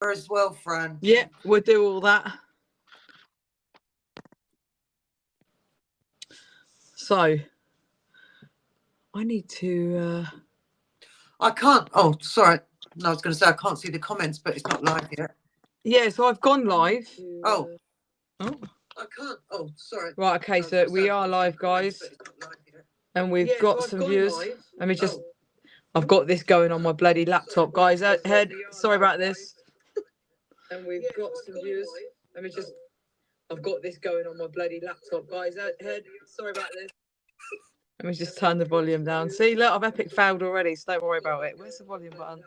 as well, Fran. Yeah, we'll do all that. So, I need to... I can't. Oh, sorry. No, I was going to say I can't see the comments, but it's not live yet. Yeah, so I've gone live. Oh. I can't. Oh, sorry. Right, okay, so we are live, guys. And we've got some viewers. Let me just... I've got this going on my bloody laptop, guys. Sorry about this. And we've got some viewers. Let me just... I've got this going on my bloody laptop, guys. Sorry about this. Let me just turn the volume down. See, look, I've epic failed already, so don't worry about it. Where's the volume button?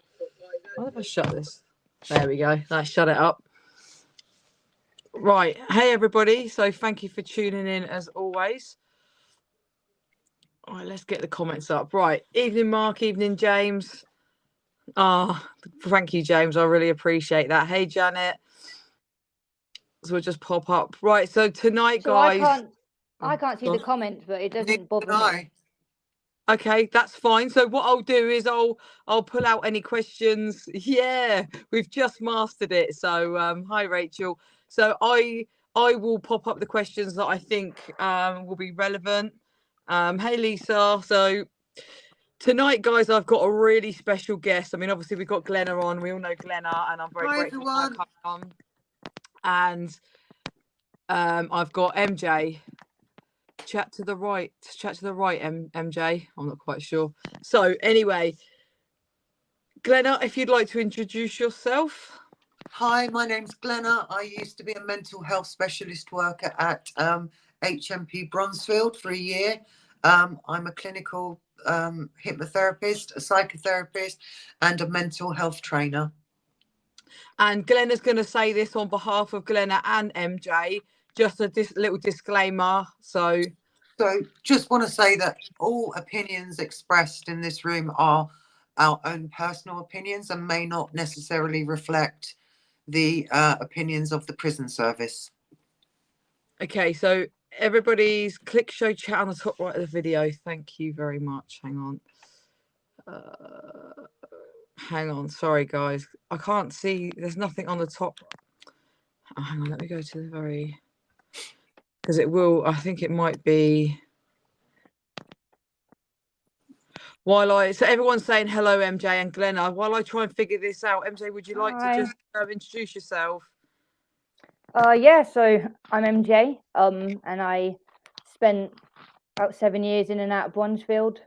Why have I shut this? There we go. Let's shut it up. Right. Hey, everybody. So thank you for tuning in, as always. All right, let's get the comments up. Right. Evening, Mark. Evening, James. Thank you, James. I really appreciate that. Hey, Janet. So we'll just pop up. Right. So tonight, guys... I can't see the comments, but it doesn't bother me. Okay, that's fine. So what I'll do is I'll pull out any questions. Yeah, we've just mastered it. So hi, Rachel. So I will pop up the questions that I think will be relevant. Hey, Lisa. So tonight, guys, I've got a really special guest. I mean, obviously we've got Glenna on. We all know Glenna, and I'm very grateful for her coming on. And I've got MJ. Chat to the right, MJ. I'm not quite sure. So anyway, Glenna, if you'd like to introduce yourself. Hi, my name's Glenna. I used to be a mental health specialist worker at HMP Bronzefield for a year. I'm a clinical hypnotherapist, a psychotherapist, and a mental health trainer. And Glenna's going to say this on behalf of Glenna and MJ. Just a little disclaimer. So just want to say that all opinions expressed in this room are our own personal opinions and may not necessarily reflect the opinions of the prison service. Okay, so everybody's click show chat on the top right of the video. Thank you very much. Hang on. Sorry, guys. I can't see. There's nothing on the top. Oh, hang on. Let me go to the very... Because it will... I think it might be... So everyone's saying hello, MJ and Glenna. While I try and figure this out, MJ, would you like to just introduce yourself? Yeah, so I'm MJ, and I spent about 7 years in and out of Bronzefield.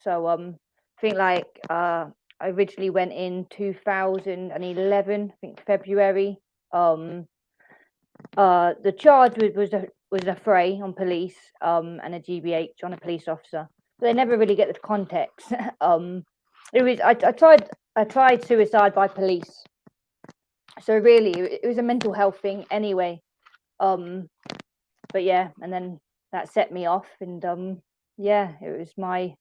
So I think I originally went in 2011, I think February. The charge was a fray on police, and a GBH on a police officer. So they never really get the context. I tried suicide by police. So really, it was a mental health thing anyway. But yeah, and then that set me off, and yeah, it was my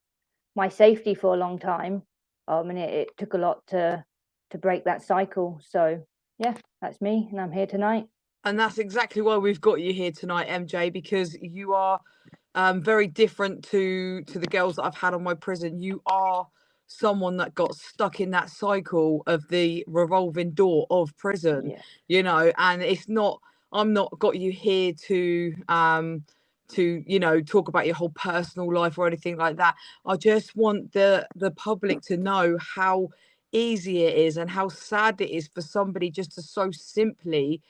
safety for a long time. And it took a lot to break that cycle. So yeah, that's me, and I'm here tonight. And that's exactly why we've got you here tonight, MJ, because you are very different to the girls that I've had on my prison. You are someone that got stuck in that cycle of the revolving door of prison, you know, and I'm not got you here to talk about your whole personal life or anything like that. I just want the public to know how easy it is and how sad it is for somebody just to so simply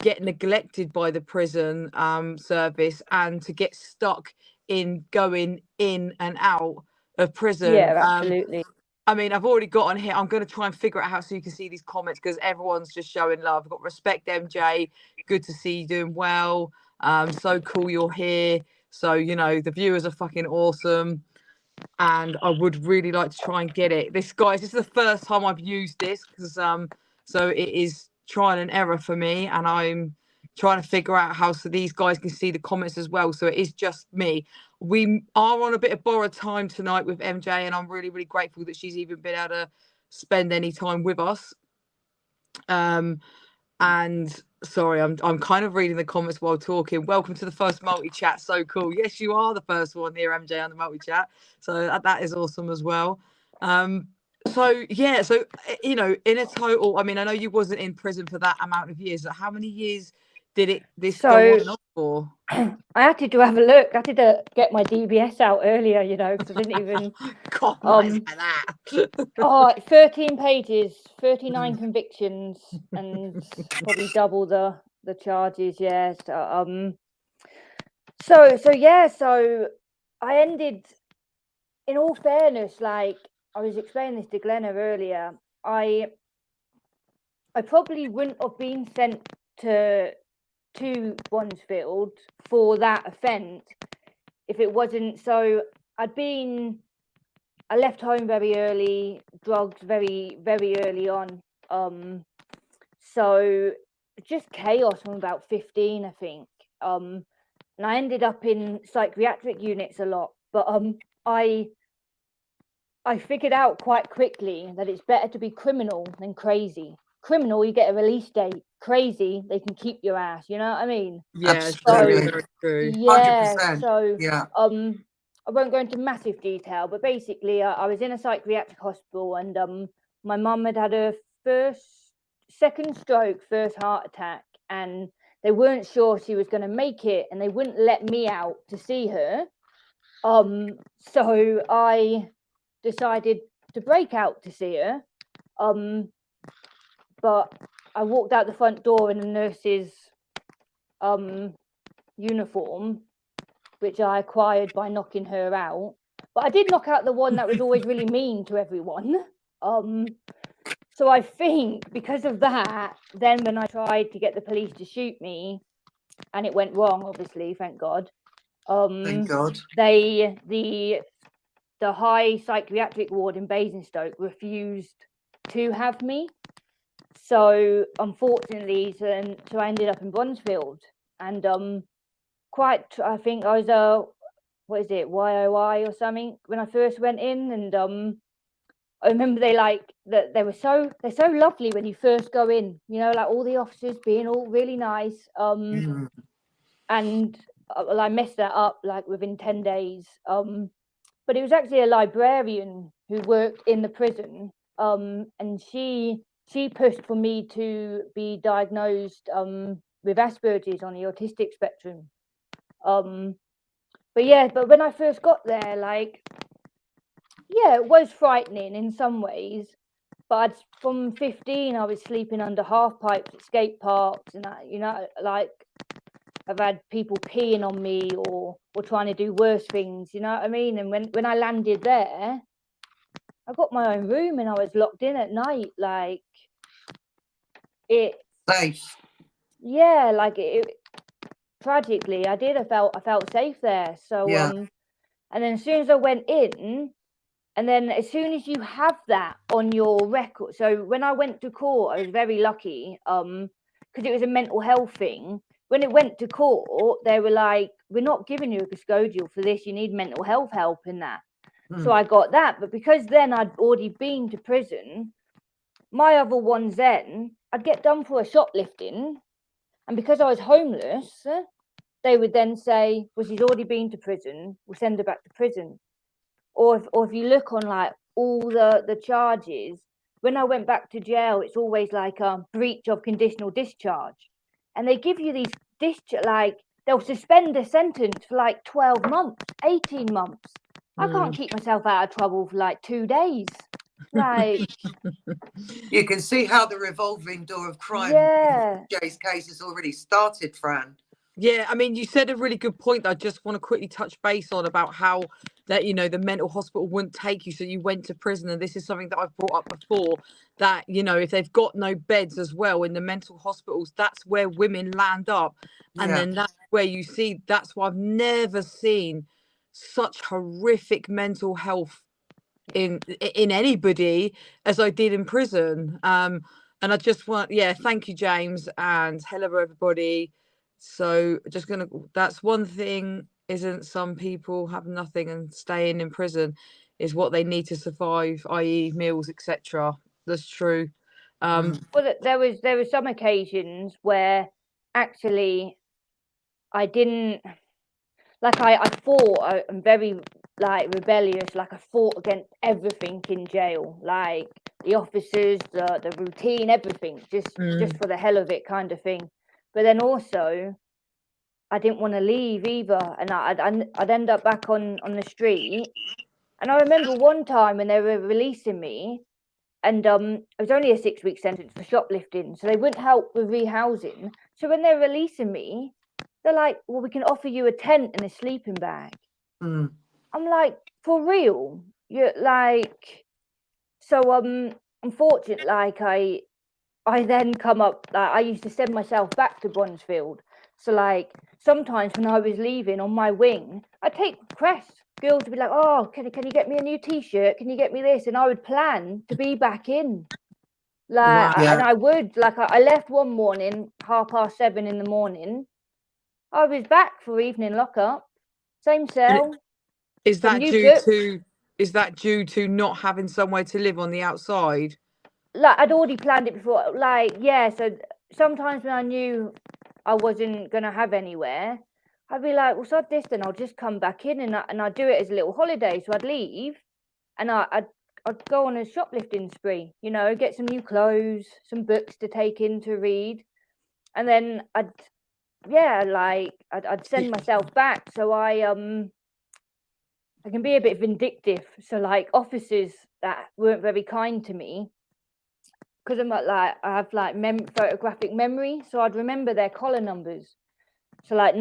get neglected by the prison service and to get stuck in going in and out of prison. Yeah, absolutely. I mean, I've already got on here. I'm going to try and figure out how so you can see these comments because everyone's just showing love. I've got respect, MJ. Good to see you doing well. So cool you're here. So, you know, the viewers are fucking awesome. And I would really like to try and get it. This is the first time I've used this because so it is trial and error for me. And I'm trying to figure out how so these guys can see the comments as well. So it is just me. We are on a bit of borrowed time tonight with MJ, and I'm really, really grateful that she's even been able to spend any time with us. And sorry, I'm kind of reading the comments while talking. Welcome to the first multi-chat. So cool. Yes, you are the first one here, MJ, on the multi-chat. So that is awesome as well. So So yeah, so you know, in a total, I mean, I know you wasn't in prison for that amount of years. How many years did this go on and on for? I had to have a look. I had to get my DBS out earlier, you know, because I didn't even. God, like that. 13 pages, 39 convictions, and probably double the charges. Yeah. So I ended. In all fairness, like I was explaining this to Glenna earlier, I probably wouldn't have been sent to Bronzefield for that offence if it wasn't. So I left home very early, drugs very, very early on. So just chaos from about 15, I think. And I ended up in psychiatric units a lot. But I figured out quite quickly that it's better to be criminal than crazy. Criminal, you get a release date. Crazy, they can keep your ass. You know what I mean? Yeah, very, very true. Yeah. 100%. So Yeah. I won't go into massive detail, but basically, I was in a psychiatric hospital, and my mum had had her second stroke, first heart attack, and they weren't sure she was going to make it, and they wouldn't let me out to see her. So I decided to break out to see her. But I walked out the front door in a nurse's uniform, which I acquired by knocking her out. But I did knock out the one that was always really mean to everyone. So I think because of that, then when I tried to get the police to shoot me, and it went wrong, obviously, thank God. Thank God. The high psychiatric ward in Basingstoke refused to have me. So unfortunately, so I ended up in Bronzefield, and I think I was what is it, YOI or something when I first went in, and I remember they're so lovely when you first go in, you know, like all the officers being all really nice. And I messed that up like within 10 days. But it was actually a librarian who worked in the prison, and she pushed for me to be diagnosed with Asperger's on the autistic spectrum. But when I first got there, it was frightening in some ways. But from 15, I was sleeping under half pipes at skate parks, and I've had people peeing on me or trying to do worse things, you know what I mean? And when I landed there, I got my own room and I was locked in at night, safe. Yeah, tragically, I felt safe there. So yeah. And then as soon as I went in, and then as soon as you have that on your record, so when I went to court, I was very lucky, because it was a mental health thing. When it went to court, they were like, we're not giving you a custodial for this, you need mental health help in that. So I got that, but because then I'd already been to prison, my other ones then, I'd get done for a shoplifting, and because I was homeless, they would then say, well, she's already been to prison, we'll send her back to prison. Or if you look on like all the charges, when I went back to jail, it's always like a breach of conditional discharge. And they give you these they'll suspend a sentence for like 12 months, 18 months. I can't keep myself out of trouble for like 2 days. You can see how the revolving door of crime in Jay's case has already started, Fran. Yeah, I mean, you said a really good point that I just want to quickly touch base on about how that, you know, the mental hospital wouldn't take you. So you went to prison. And this is something that I've brought up before, that, you know, if they've got no beds as well in the mental hospitals, that's where women land up. And then that's where you see, that's why I've never seen such horrific mental health in anybody as I did in prison. And I just want, thank you, James, and hello, everybody. So that's one thing, isn't some people have nothing and staying in prison is what they need to survive, i.e. meals, etc. That's true. Well, there was some occasions where actually I didn't, like I fought. I'm very like rebellious. Like I fought against everything in jail, like the officers, the routine, everything, just for the hell of it, kind of thing. But then also, I didn't want to leave either, and I'd end up back on the street. And I remember one time when they were releasing me, and it was only a 6-week sentence for shoplifting, so they wouldn't help with rehousing. So when they're releasing me, they're like, well, we can offer you a tent and a sleeping bag. Mm. I'm like, for real? You're like, so unfortunately, like I then come up, like I used to send myself back to Bronzefield. So like sometimes when I was leaving on my wing, I'd take requests. Girls would be like, oh, can you get me a new t-shirt? Can you get me this? And I would plan to be back in. Like, Wow. and I would, like, I left one morning, 7:30 in the morning. I was back for evening lockup, same cell. Is some that new due books. to not having somewhere to live on the outside? Like I'd already planned it before. Like, yeah, so sometimes when I knew I wasn't gonna have anywhere, I'd be like, well, sod this, then I'll just come back in, and I'd do it as a little holiday. So I'd leave, and I'd go on a shoplifting spree, you know, get some new clothes, some books to take in to read, and then I'd send myself back. So I can be a bit vindictive. So like officers that weren't very kind to me, because I'm like I have like photographic memory, so I'd remember their collar numbers. So like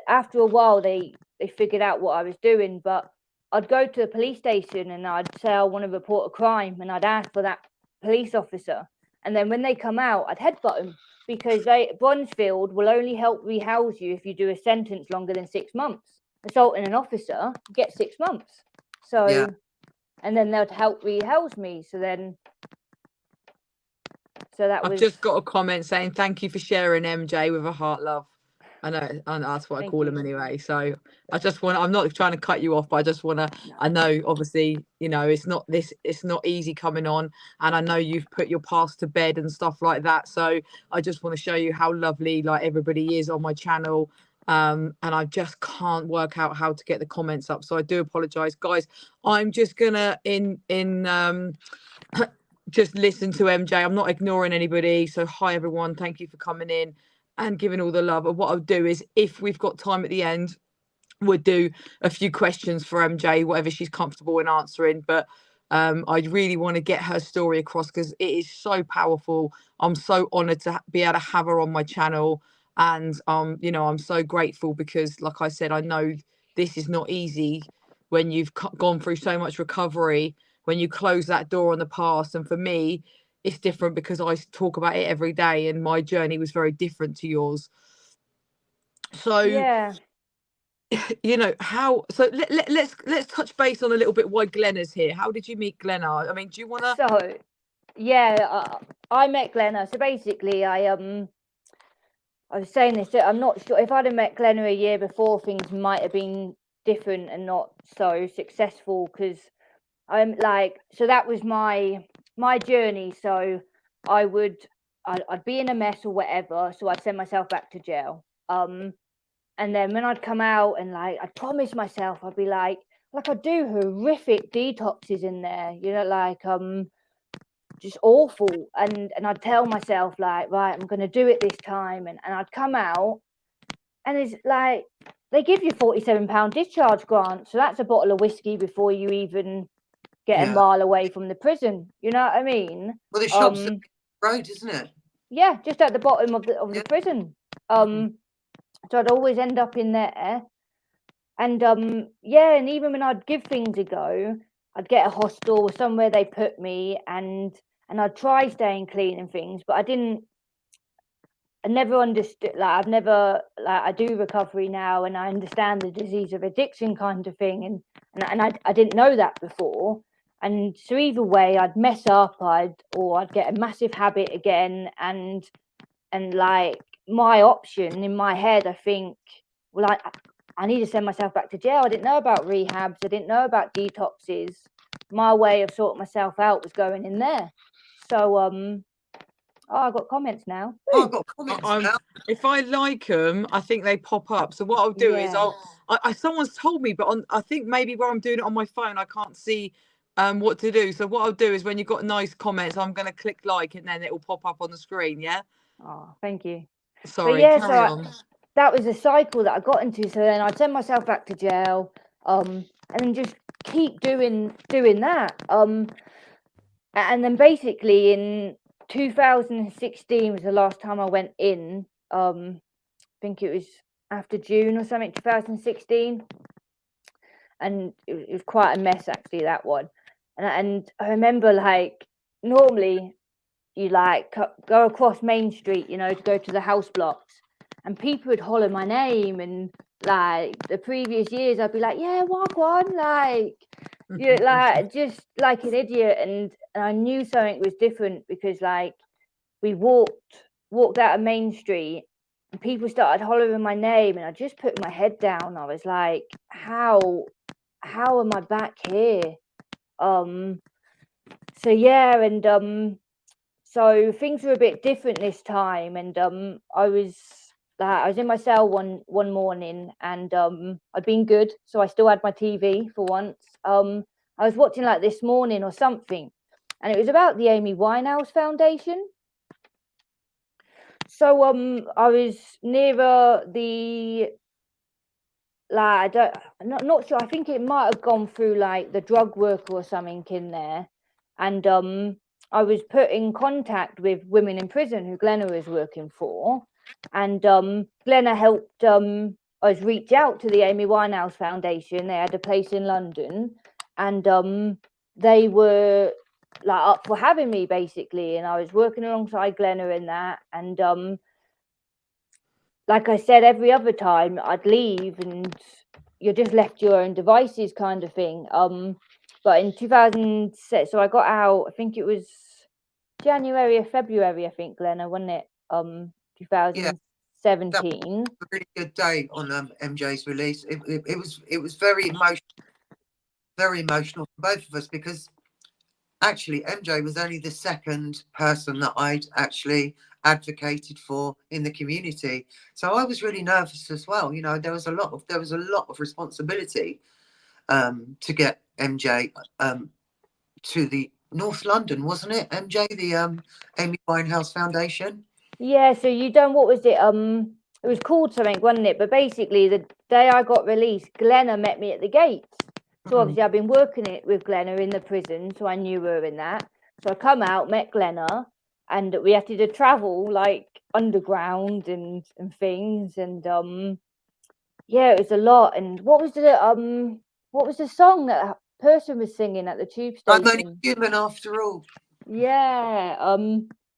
after a while, they figured out what I was doing. But I'd go to the police station and I'd say I want to report a crime, and I'd ask for that police officer. And then when they come out, I'd headbutt them, because Bronzefield will only help rehouse you if you do a sentence longer than 6 months. Assaulting an officer, you get 6 months. So, Yeah. and then they'd help rehouse me. So that I've was. just got a comment saying thank you for sharing MJ with a heart, love. I know that's what I call him anyway. So I just want, I'm not trying to cut you off, but I just want to, I know obviously, you know, it's not easy coming on, and I know you've put your past to bed and stuff like that. So I just want to show you how lovely like everybody is on my channel. And I just can't work out how to get the comments up. So I do apologize, guys. I'm just gonna just listen to MJ. I'm not ignoring anybody. So hi everyone, thank you for coming in and giving all the love. And what I'll do is, if we've got time at the end, we'll do a few questions for MJ, whatever she's comfortable in answering. But I really want to get her story across, because it is so powerful. I'm so honored to be able to have her on my channel. And you know, I'm so grateful, because like I said, I know this is not easy when you've gone through so much recovery, when you close that door on the past. And for me, it's different, because I talk about it every day, and my journey was very different to yours. So Yeah. you know how, so let's touch base on a little bit why Glenna's here. How did you meet Glenna? I mean, do you want to? So yeah, I met Glenna. So basically, I was saying this, I'm not sure if I'd have met Glenna a year before, things might have been different and not so successful, because I'm like, so that was my journey. So I'd be in a mess or whatever, so I'd send myself back to jail. And then when I'd come out, and like I'd promise myself, I'd be like I'd do horrific detoxes in there, you know, like just awful. And I'd tell myself like, right, I'm gonna do it this time, and I'd come out, and it's like they give you £47 discharge grant, so that's a bottle of whiskey before you even get a mile away from the prison. You know what I mean? Well, the shop's the road, isn't it? Yeah, just at the bottom of the prison. So I'd always end up in there. And and even when I'd give things a go, I'd get a hostel or somewhere they put me, and I'd try staying clean and things, but I never understood, like I do recovery now, and I understand the disease of addiction kind of thing, and I didn't know that before. And so either way, I'd mess up, I'd get a massive habit again, and like my option in my head, I think, well, I need to send myself back to jail. I didn't know about rehabs. I didn't know about detoxes. My way of sorting myself out was going in there. So Oh, I got comments now. Oh, I've got comments now. If I like them, I think they pop up. So what I'll do is someone's told me, but I think maybe where I'm doing it on my phone, I can't see what to do. So what I'll do is when you've got nice comments, I'm going to click like, and then it will pop up on the screen. Yeah. Oh, thank you. Sorry. But yeah, Carry on. that was a cycle that I got into. So then I'd send myself back to jail, and then just keep doing that. And then basically in 2016 was the last time I went in. I think it was after June or something, 2016, and it was quite a mess actually, that one. And I remember, like, normally you like go across Main Street, you know, to go to the house blocks, and people would holler my name, and like the previous years I'd be like, yeah, walk on, like, you know, like just like an idiot. And I knew something was different because, like, we walked out of Main Street and people started hollering my name, and I just put my head down. I was like, how am I back here? So yeah, and so things were a bit different this time, and I was in my cell one morning, and I'd been good, so I still had my TV for once. I was watching like This Morning or something, and it was about the Amy Winehouse Foundation. So I was nearer the, like, I'm not sure. I think it might have gone through like the drug worker or something in there, and I was put in contact with women in prison who Glenna was working for, and Glenna helped us reach out to the Amy Winehouse Foundation. They had a place in London, and they were like up for having me basically, and I was working alongside Glenna in that, and like I said, every other time I'd leave and you're just left to your own devices kind of thing. But in 2006, so I got out, I think it was January or February, I think, Glenna, wasn't it? 2017. A really good day on MJ's release. It was very emotional for both of us, because actually MJ was only the second person that I'd actually advocated for in the community, so I was really nervous as well. You know, there was a lot of responsibility to get MJ to the North London, wasn't it, MJ, the Amy Winehouse Foundation? Yeah, so you done, what was it? It was called something, wasn't it? But basically, the day I got released, Glenna met me at the gates. So obviously I've been working it with Glenna in the prison, so I knew her in that. So I come out, met Glenna, and we had to travel like underground and things, and yeah, it was a lot. And what was the song that person was singing at the tube station? I'm only human after all. Yeah.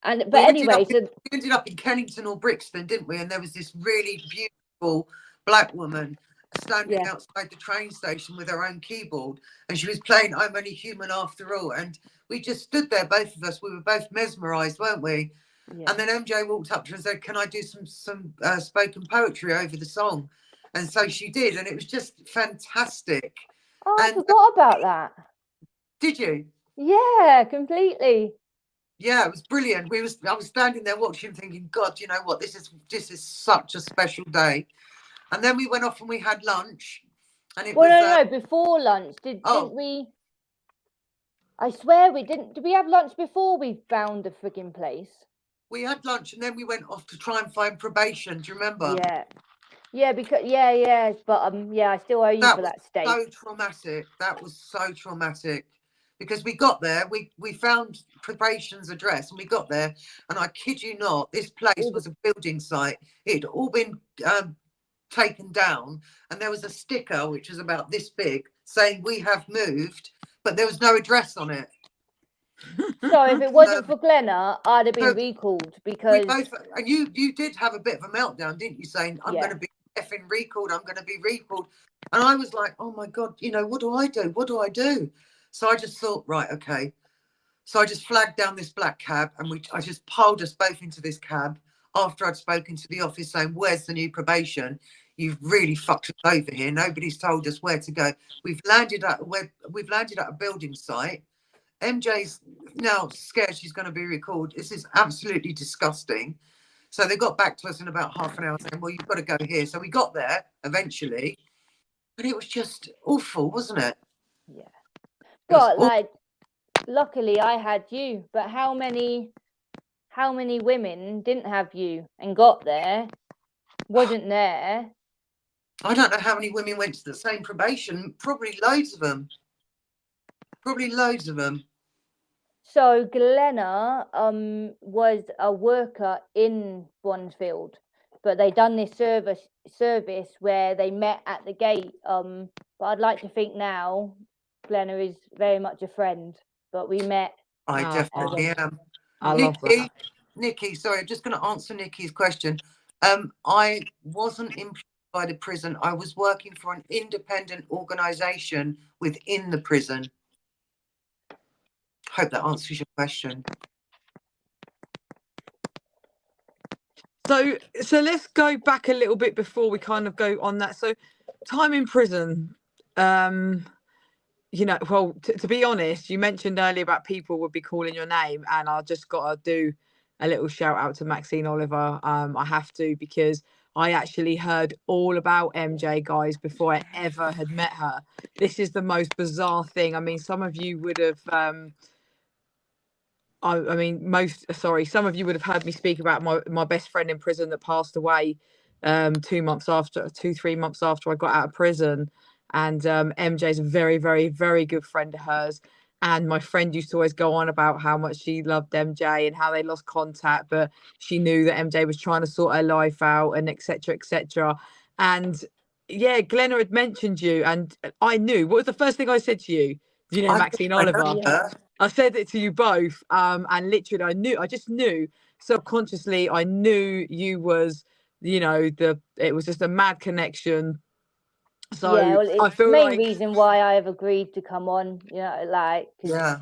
But anyway, we ended up in Kennington or Brixton, didn't we? And there was this really beautiful black woman standing outside the train station with her own keyboard, and she was playing I'm Only Human After All, and we just stood there, both of us. We were both mesmerized, weren't we? Yeah. And then MJ walked up to her and said, can I do some spoken poetry over the song? And so she did, and it was just fantastic. Oh, I forgot about that. Did you? Yeah, completely. Yeah, it was brilliant. I was standing there watching, thinking, God, you know what? This is such a special day. And then we went off and we had lunch, and it was no, before lunch, didn't we? I swear we didn't. Did we have lunch before we found the frigging place? We had lunch, and then we went off to try and find probation. Do you remember? Yeah, because but I still owe you for that stay. So traumatic. That was so traumatic. Because we got there, we found probation's address, and we got there, and I kid you not, this place was a building site. It had all been taken down, and there was a sticker which was about this big saying we have moved, but there was no address on it. So if it wasn't for Glenna, I'd have been recalled, because and you did have a bit of a meltdown, didn't you, saying I'm going to be effing recalled, I'm going to be recalled. And I was like, oh my God, you know, what do I do? So I just thought, right, okay. So I just flagged down this black cab, and I just piled us both into this cab after I'd spoken to the office saying, where's the new probation? You've really fucked us over here. Nobody's told us where to go. We've landed at a building site. MJ's now scared she's going to be recalled. This is absolutely disgusting. So they got back to us in about half an hour saying, well, you've got to go here. So we got there eventually, but it was just awful, wasn't it? Yeah. It was But like, luckily I had you, but how many women didn't have you and got there, wasn't there? I don't know how many women went to the same probation. Probably loads of them. So Glenna was a worker in Bronzefield, but they done this service where they met at the gate. But I'd like to think now Glenna is very much a friend. But we met. I definitely am. I love that. Nikki, sorry, I'm just going to answer Nikki's question. I wasn't employed by the prison. I was working for an independent organisation within the prison. Hope that answers your question. So let's go back a little bit before we kind of go on that. So time in prison, you know, well, to be honest, you mentioned earlier about people would be calling your name, and I just got to do a little shout out to Maxine Oliver. I have to, because I actually heard all about MJ, guys, before I ever had met her. This is the most bizarre thing. I mean, some of you would have some of you would have heard me speak about my best friend in prison that passed away 3 months after I got out of prison. And MJ is a very, very, very good friend of hers. And my friend used to always go on about how much she loved MJ and how they lost contact, but she knew that MJ was trying to sort her life out, and etc., etc. And yeah, Glenna had mentioned you, and I knew. What was the first thing I said to you? You know, Maxine Oliver. Yeah. I said it to you both, and literally, I just knew subconsciously. I knew you was, you know, it was just a mad connection. So yeah, well, I it's feel the main like reason why I have agreed to come on. You know, like, Yeah.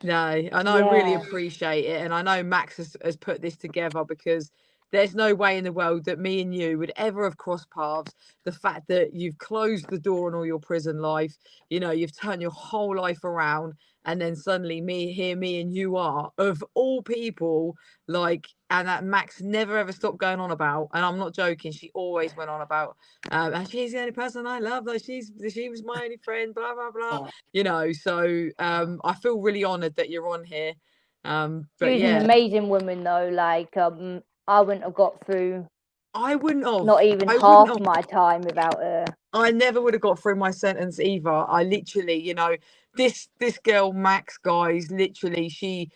no, and I really appreciate it, and I know Max has put this together, because there's no way in the world that me and you would ever have crossed paths. The fact that you've closed the door on all your prison life, you know, you've turned your whole life around, and then suddenly me and you are, of all people, like, and that Max never ever stopped going on about, and I'm not joking, she always went on about, and she's the only person I love, like she was my only friend, blah blah blah, Oh. you know. So I feel really honoured that you're on here. But she was yeah, an amazing woman, though. Like, I wouldn't have got through. I wouldn't have. Not even half my time without her. I never would have got through my sentence either. I literally, you know, this girl Max, guys, literally, she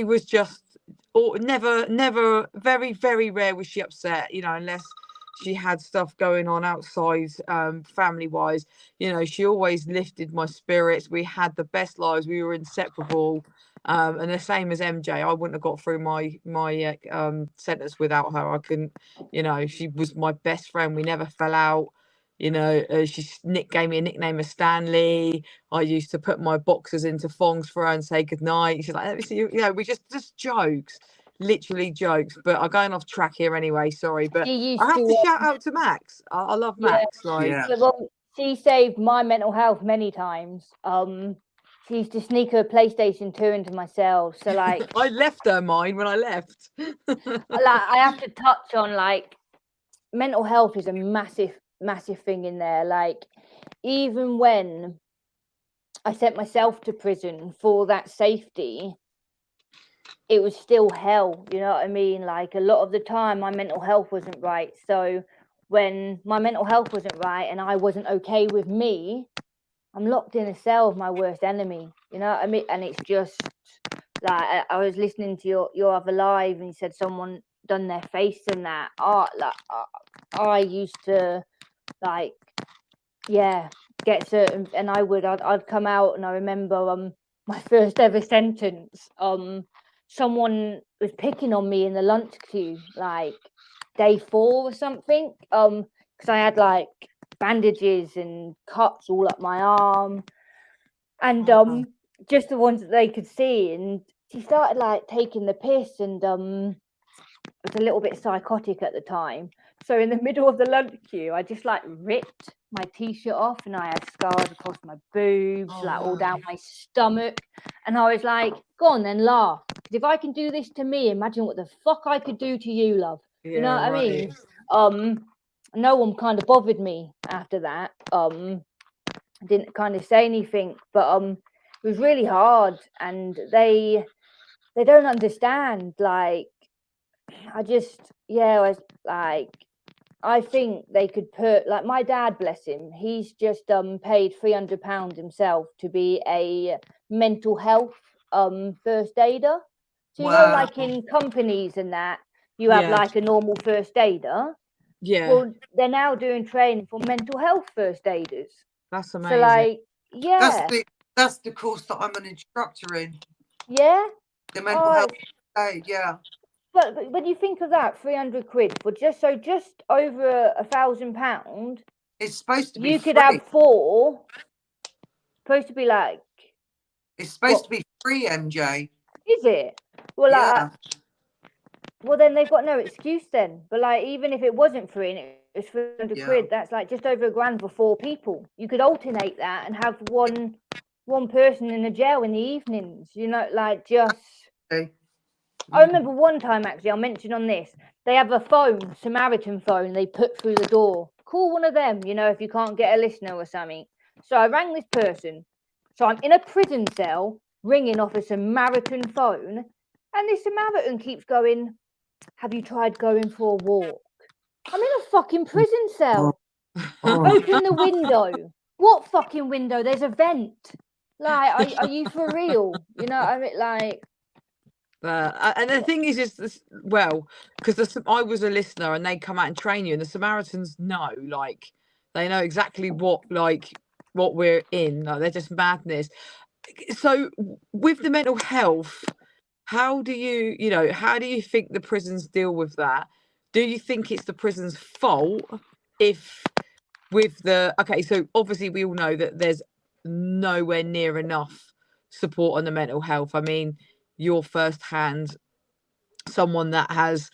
was just, or never, very, very rare was she upset, you know, unless she had stuff going on outside, family wise. You know, she always lifted my spirits. We had the best lives. We were inseparable. And the same as MJ, I wouldn't have got through my sentence without her. I couldn't, you know, she was my best friend. We never fell out. You know, she gave me a nickname of Stanley. I used to put my boxers into thongs for her and say goodnight. She's like, let me see you. You know, we just jokes, literally jokes. But I'm going off track here anyway. Sorry, but I have to shout out to Max. I love Max. Like, Yeah. Well, she saved my mental health many times. She used to sneak her PlayStation 2 into my cell. So like, I left her mine when I left. like, I have to touch on, like, mental health is a massive thing in there. Like, even when I sent myself to prison for that safety, it was still hell, you know what I mean? Like, a lot of the time my mental health wasn't right. So when my mental health wasn't right and I wasn't okay with me, I'm locked in a cell with my worst enemy, you know what I mean? And it's just like, I was listening to your other live, and you said someone done their face and that. I used to, like, get certain, and I'd come out, and I remember my first ever sentence, someone was picking on me in the lunch queue, like day 4 or something, because I had like bandages and cuts all up my arm, and just the ones that they could see. And she started like taking the piss, and was a little bit psychotic at the time. So in the middle of the lunch queue, I just like ripped my t-shirt off, and I had scars across my boobs, like all down my stomach. And I was like, go on then, laugh. 'Cause if I can do this to me, imagine what the fuck I could do to you, love. You know what I mean? No one kind of bothered me after that. Didn't kind of say anything, but it was really hard, and they don't understand. Like, I was like, I think they could put, like, my dad, bless him, he's just paid £300 himself to be a mental health first aider. So you know, like in companies and that, you have like a normal first aider. Yeah. Well, they're now doing training for mental health first aiders. That's amazing. So like, yeah. That's the course that I'm an instructor in. Yeah. The mental health aid, yeah. But when you think of that, £300 for just over £1,000. It's supposed to be you free. Could have 4. Supposed to be like. It's supposed to be free, MJ. Is it? Well, yeah. Well, then they've got no excuse then. But like, even if it wasn't free and it was £300, that's like just over £1,000 for 4 people. You could alternate that and have one person in the jail in the evenings. You know, like just. Okay. I remember one time, actually, I'll mention on this, they have a phone, Samaritan phone, they put through the door. Call one of them, you know, if you can't get a listener or something. So I rang this person. So I'm in a prison cell, ringing off a Samaritan phone, and this Samaritan keeps going, have you tried going for a walk? I'm in a fucking prison cell. Open the window. What fucking window? There's a vent. Like, are you for real? You know, I mean, like... and the thing is this, well, because I was a listener and they come out and train you, and the Samaritans know, like, they know exactly what we're in. Like, they're just madness. So with the mental health, how do you think the prisons deal with that? Do you think it's the prison's fault if with so obviously we all know that there's nowhere near enough support on the mental health. I mean, you're firsthand someone that has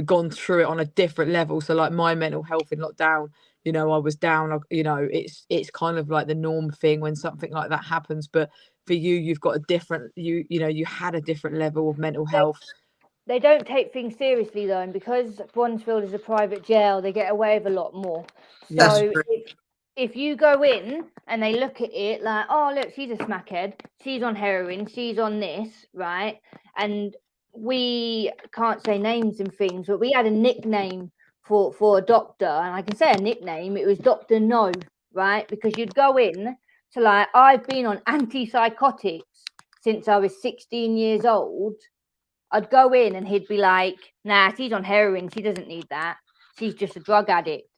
gone through it on a different level. So like my mental health in lockdown, I was down, it's kind of like the norm thing when something like that happens, but for you, you've got a different, you had a different level of mental health. They don't take things seriously though, and because Bronzefield is a private jail, they get away with a lot more. So if you go in and they look at it like, oh, look, she's a smackhead, she's on heroin, she's on this, right? And we can't say names and things, but we had a nickname for a doctor, and I can say a nickname, it was Dr. No, right? Because you'd go in to like, I've been on antipsychotics since I was 16 years old. I'd go in and he'd be like, nah, she's on heroin, she doesn't need that, she's just a drug addict.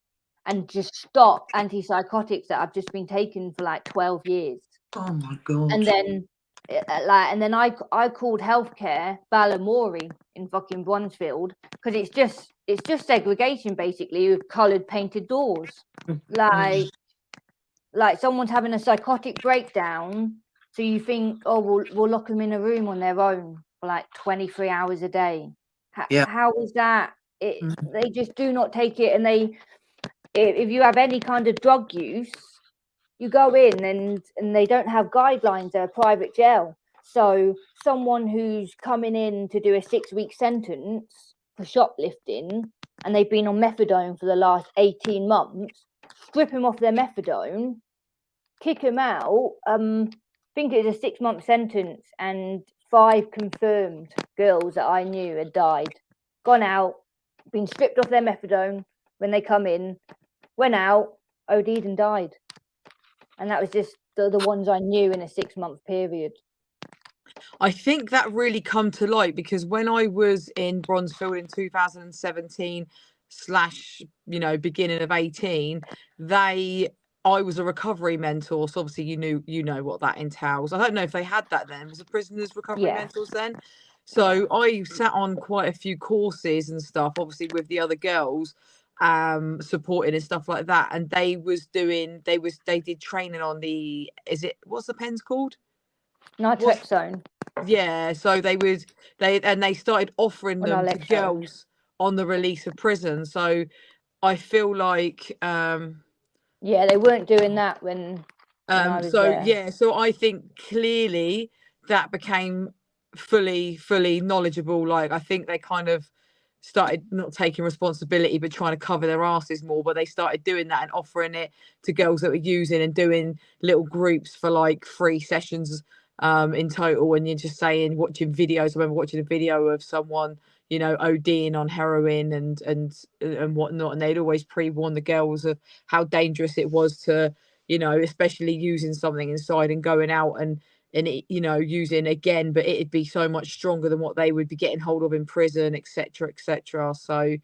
And just stop antipsychotics that I've just been taking for like 12 years. Oh my God. And then I called healthcare Balamori in fucking Bronzefield, because it's just segregation basically with coloured painted doors. Like someone's having a psychotic breakdown, so you think, oh, we'll lock them in a room on their own for like 23 hours a day. How is that? They just do not take it, and if you have any kind of drug use, you go in and they don't have guidelines. They're a private jail. So someone who's coming in to do a 6-week sentence for shoplifting, and they've been on methadone for the last 18 months, strip them off their methadone, kick them out. I think it was a 6-month sentence, and 5 confirmed girls that I knew had died, gone out, been stripped off their methadone when they come in, went out, OD'd and died. And that was just the ones I knew in a 6-month period. I think that really come to light because when I was in Bronzefield in 2017 / beginning of 18, I was a recovery mentor. So obviously you know what that entails. I don't know if they had that then. Was the prisoners recovery mentors then? So I sat on quite a few courses and stuff, obviously with the other girls, supporting and stuff like that. And they did training on what's the pens called? Naltrexone. Yeah, so they started offering them to girls on the release of prison. So I feel like Yeah, they weren't doing that when I was So there. yeah, so I think clearly that became fully knowledgeable. Like, I think they kind of started not taking responsibility but trying to cover their asses more, but they started doing that and offering it to girls that were using, and doing little groups for like 3 sessions in total. And you're just saying, watching videos. I remember watching a video of someone, you know, ODing on heroin and whatnot, and they'd always pre-warn the girls of how dangerous it was to, you know, especially using something inside and going out and it, you know, using again, but it'd be so much stronger than what they would be getting hold of in prison, etc., etc. So,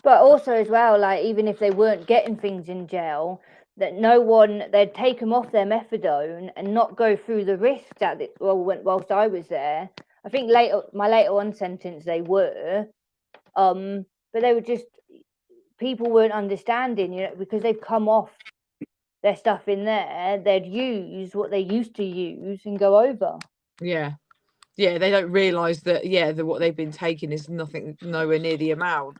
But also as well, like, even if they weren't getting things in jail, that no one, they'd take them off their methadone and not go through the risk that it, well, whilst I was there. I think my later on sentence they were, but they were just, people weren't understanding, you know, because they've come off their stuff in there, they'd use what they used to use and go over. yeah, they don't realise that, that what they've been taking is nothing, nowhere near the amount.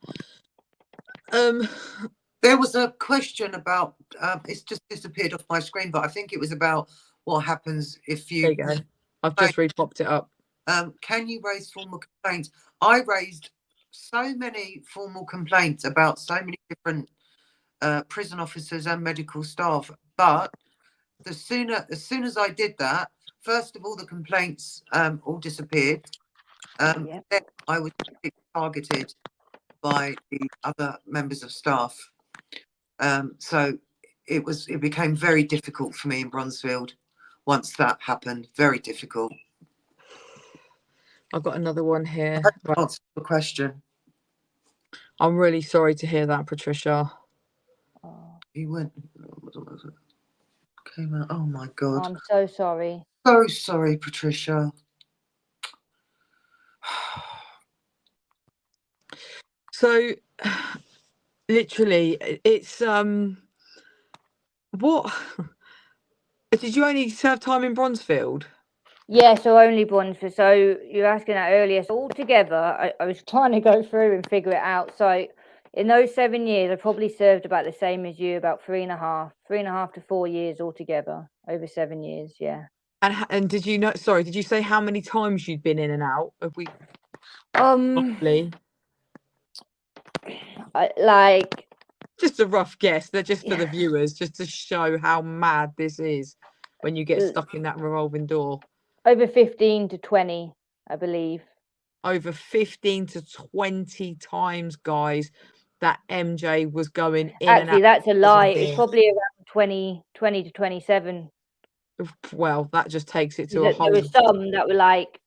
There was a question about, it's just disappeared off my screen, but I think it was about what happens if you... There you go. I've just re-popped it up. Can you raise formal complaints? I raised so many formal complaints about so many different prison officers and medical staff, but as soon as I did that, first of all, the complaints all disappeared. Then I was targeted by the other members of staff. So it became very difficult for me in Bronzefield once that happened. Very difficult. I've got another one here. Right. Answer the question. I'm really sorry to hear that, Patricia. He went. Came out. Oh my God. I'm so sorry. So sorry, Patricia. So, literally, it's what did you only serve time in Bronzefield? Yeah, so only Bronzefield. So you were asking that earlier. So altogether, I was trying to go through and figure it out. So in those 7 years, I probably served about the same as you, about 3.5 to 4 years altogether, over 7 years. Yeah. And did you know? Sorry, did you say how many times you'd been in and out? Have we? Roughly. Like, just a rough guess. That just for the viewers, just to show how mad this is when you get stuck in that revolving door. Over 15 to 20, I believe. Over 15 to 20 times, guys, that MJ was going in and out. Actually, that's a lie. It's probably around 20 to 27. Well, that just takes it to a whole... There were some that were like,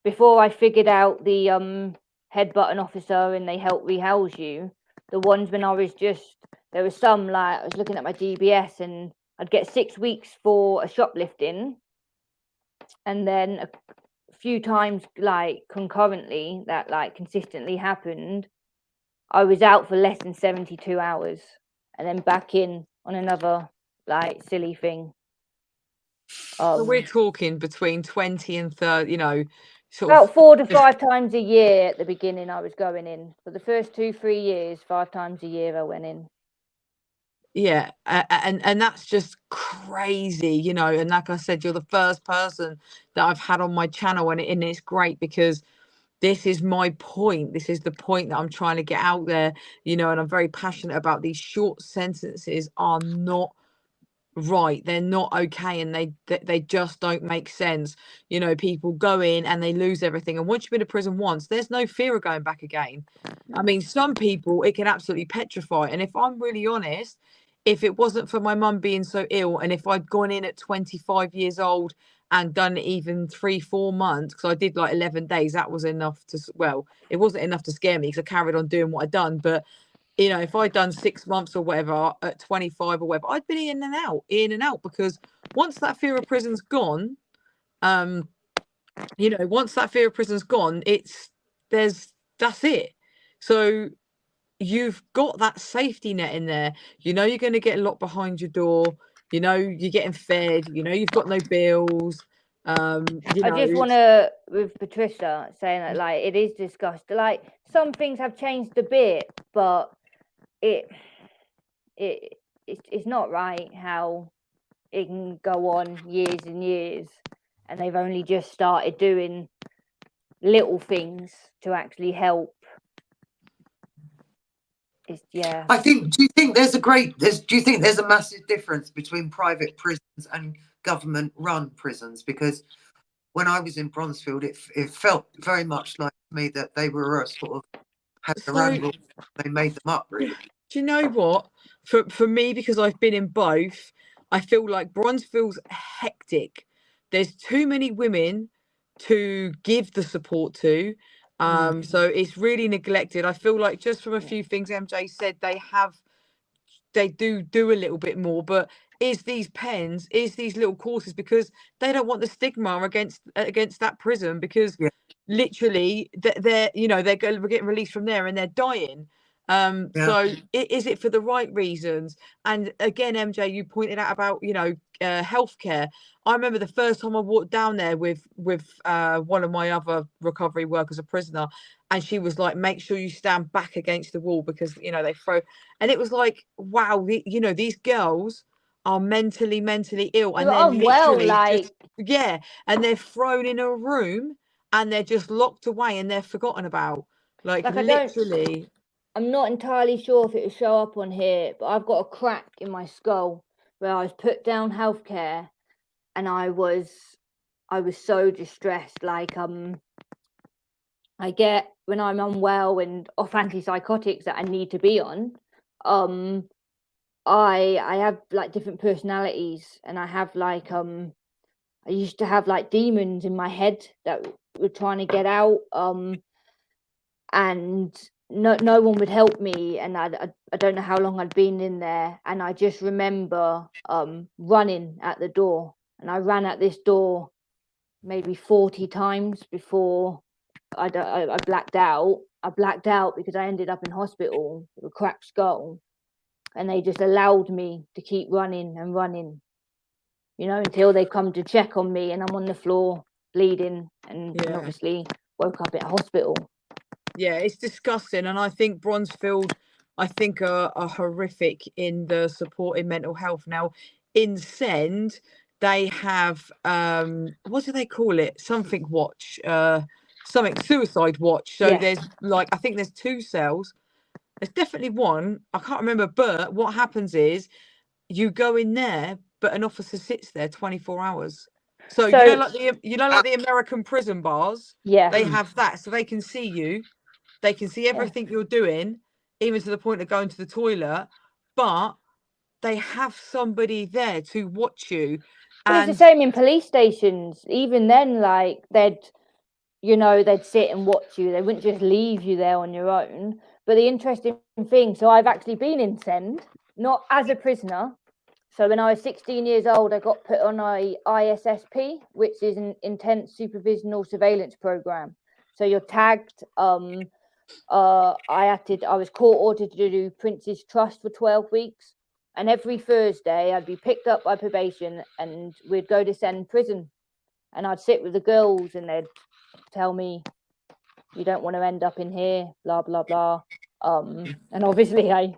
before I figured out the head button officer and they help rehouse you, the ones when I was just, there was some, like, I was looking at my DBS and I'd get 6 weeks for a shoplifting, and then a few times, like, concurrently, that, like, consistently happened, I was out for less than 72 hours and then back in on another, like, silly thing. So we're talking between 20 and 30, you know, sort about of 4 to 5 times a year at the beginning I was going in. For the first 2-3 years, 5 times a year I went in. Yeah, and that's just crazy, you know. And like I said, you're the first person that I've had on my channel, and it's great because this is my point. This is the point that I'm trying to get out there, you know. And I'm very passionate about these short sentences are not right. They're not okay, and they just don't make sense. You know, people go in and they lose everything, and once you've been to prison once, there's no fear of going back again. I mean, some people it can absolutely petrify. And if I'm really honest, if it wasn't for my mum being so ill, and if I'd gone in at 25 years old and done even 3-4 months, because I did like 11 days, that was enough to, well, it wasn't enough to scare me because I carried on doing what I'd done. But you know, if I'd done 6 months or whatever at 25 or whatever, I'd been in and out, because once that fear of prison's gone, you know, once that fear of prison's gone, that's it. So you've got that safety net in there. You know, you're going to get locked behind your door. You know, you're getting fed. You know, you've got no bills. You know, I just want to, with Patricia saying that, like, it is discussed. Like, some things have changed a bit, but it's not right how it can go on years and years, and they've only just started doing little things to actually help. It's, yeah. I think. Do you think there's a massive difference between private prisons and government-run prisons? Because when I was in Bronzefield, it felt very much like me that they were sort of had their own rules. They made them up, really. Do you know what? For me, because I've been in both, I feel like Bronzefield's hectic. There's too many women to give the support to. So it's really neglected. I feel like, just from a few things MJ said, they do a little bit more, but is these little courses, because they don't want the stigma against that prison, because Yeah. literally they're getting released from there and they're dying. So is it for the right reasons? And again, MJ, you pointed out about healthcare. I remember the first time I walked down there with one of my other recovery workers, a prisoner, and she was like, make sure you stand back against the wall, because they throw. And it was like, wow, these girls are mentally ill, and they're literally and they're thrown in a room and they're just locked away and they're forgotten about, like literally. I'm not entirely sure if it will show up on here, but I've got a crack in my skull where I was put down healthcare, and I was so distressed. Like I get, when I'm unwell and off antipsychotics that I need to be on, I have like different personalities, and I have like I used to have like demons in my head that were trying to get out, and no one would help me, and I don't know how long I'd been in there, and I just remember running at the door, and I ran at this door maybe 40 times before I blacked out. I blacked out because I ended up in hospital with a cracked skull, and they just allowed me to keep running and running, until they come to check on me, and I'm on the floor bleeding, and obviously woke up at hospital. Yeah, it's disgusting. And I think Bronzefield, are horrific in the support in mental health. Now, in Send, they have what do they call it? Something watch, something suicide watch. So there's like, I think there's 2 cells. There's definitely one. I can't remember, but what happens is you go in there, but an officer sits there 24 hours. So like the American prison bars, they have that, so they can see you. They can see everything you're doing, even to the point of going to the toilet, but they have somebody there to watch you. And it's the same in police stations. Even then, like they'd sit and watch you. They wouldn't just leave you there on your own. But the interesting thing, so I've actually been in Send, not as a prisoner. So when I was 16 years old, I got put on a ISSP, which is an intense supervisional surveillance program. So you're tagged. I was court ordered to do Prince's Trust for 12 weeks, and every Thursday I'd be picked up by probation, and we'd go to Send prison, and I'd sit with the girls, and they'd tell me, you don't want to end up in here, blah blah blah. And obviously I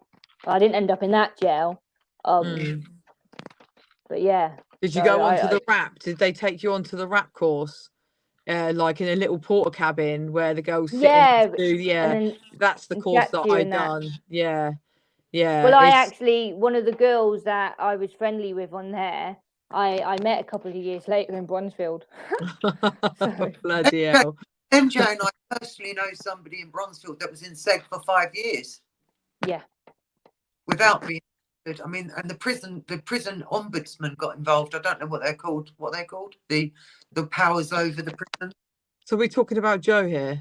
didn't end up in that jail. But yeah. Did you go onto the RAP? Did they take you onto the RAP course? Like in a little porter cabin where the girls sit that's the course that I done. Yeah. Well, one of the girls that I was friendly with on there, I met a couple of years later in Bronzefield. Bloody hell. MJ and I personally know somebody in Bronzefield that was in SEG for 5 years. Yeah. Without being, I mean, and the prison ombudsman got involved. I don't know what they're called. The powers over the prison. So we're talking about Joe here?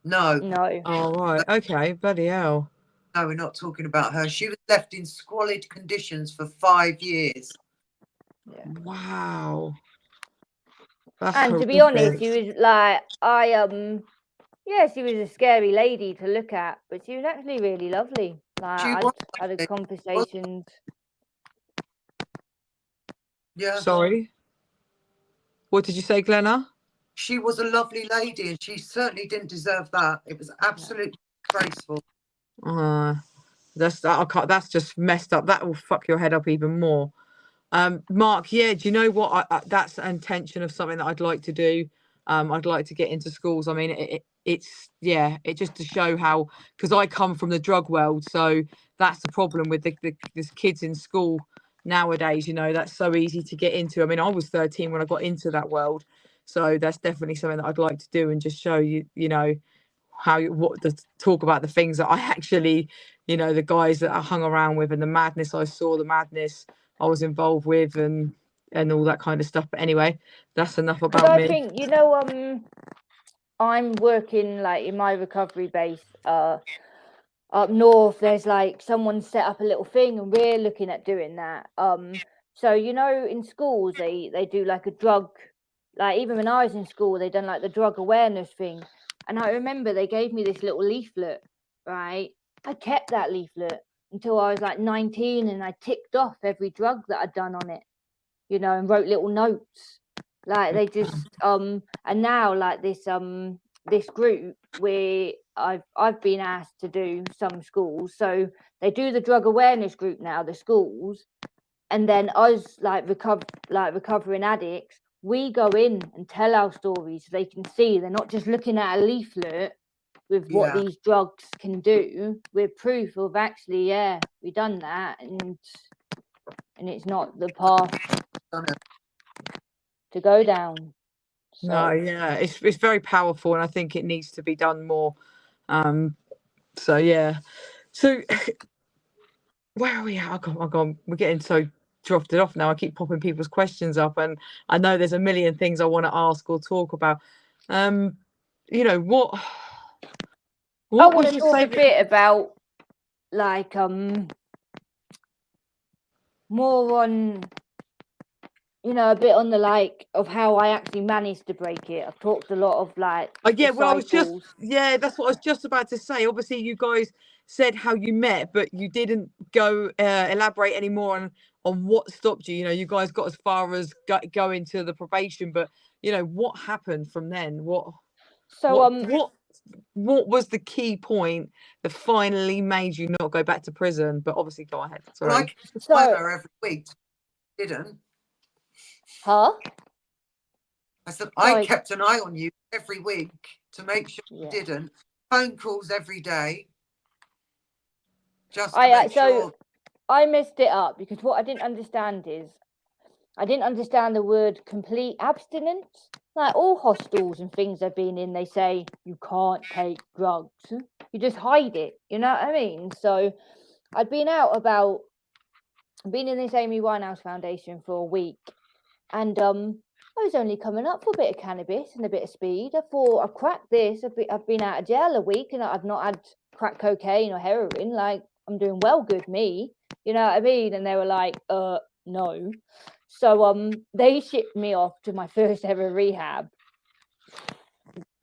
No. Oh, right. Okay. Bloody hell. No, we're not talking about her. She was left in squalid conditions for 5 years. Yeah. Wow. That's and horrific. To be honest, she was like, she was a scary lady to look at, but she was actually really lovely. Like, I had conversations. Yeah. Sorry. What did you say, Glenna? She was a lovely lady, and she certainly didn't deserve that. It was absolutely disgraceful. That's just messed up. That will fuck your head up even more. Mark, yeah, do you know what? That's an intention of something that I'd like to do. I'd like to get into schools. I mean, it's just to show how, because I come from the drug world, so that's the problem with the kids in school nowadays. That's so easy to get into. I mean, I was 13 when I got into that world, so that's definitely something that I'd like to do and just show you, talk about the things that I actually, the guys that I hung around with and the madness I saw, the madness I was involved with, and all that kind of stuff. But anyway, that's enough about me. I think, I'm working like in my recovery base up north. There's like someone set up a little thing, and we're looking at doing that. So in schools they do like a drug, like even when I was in school they done like the drug awareness thing, and I remember they gave me this little leaflet, right? I kept that leaflet until I was like 19, and I ticked off every drug that I'd done on it, and wrote little notes. Like they just and now like this group where I've been asked to do some schools, so they do the drug awareness group now, the schools, and then us like recovering addicts, we go in and tell our stories so they can see they're not just looking at a leaflet with what these drugs can do. We're proof of actually, we done that, and it's not the path to go down. So. No, yeah, it's very powerful, and I think it needs to be done more. So yeah, so where are we at? We're getting so drafted off now. I keep popping people's questions up, and I know there's a million things I want to ask or talk about. What I want to talk a bit about like more on a bit on the like of how I actually managed to break it. I've talked a lot of like that's what I was just about to say. Obviously you guys said how you met, but you didn't go elaborate any more on what stopped you. You guys got as far as going to the probation, but what happened from then? What was the key point that finally made you not go back to prison? But obviously, go ahead. Sorry. Well, I kept an eye on her every week. Didn't. Huh? I said I kept an eye on you every week to make sure you didn't. Phone calls every day. Just to make sure. I messed it up because what I didn't understand is I didn't understand the word complete abstinence. Like all hostels and things I've been in, they say you can't take drugs. You just hide it. You know what I mean? So I'd been in this Amy Winehouse Foundation for a week, and I was only coming up for a bit of cannabis and a bit of speed. I thought I've cracked this. I've been out of jail a week and I've not had crack cocaine or heroin. Like I'm doing well, good me. You know what I mean? And they were like, no. So they shipped me off to my first ever rehab.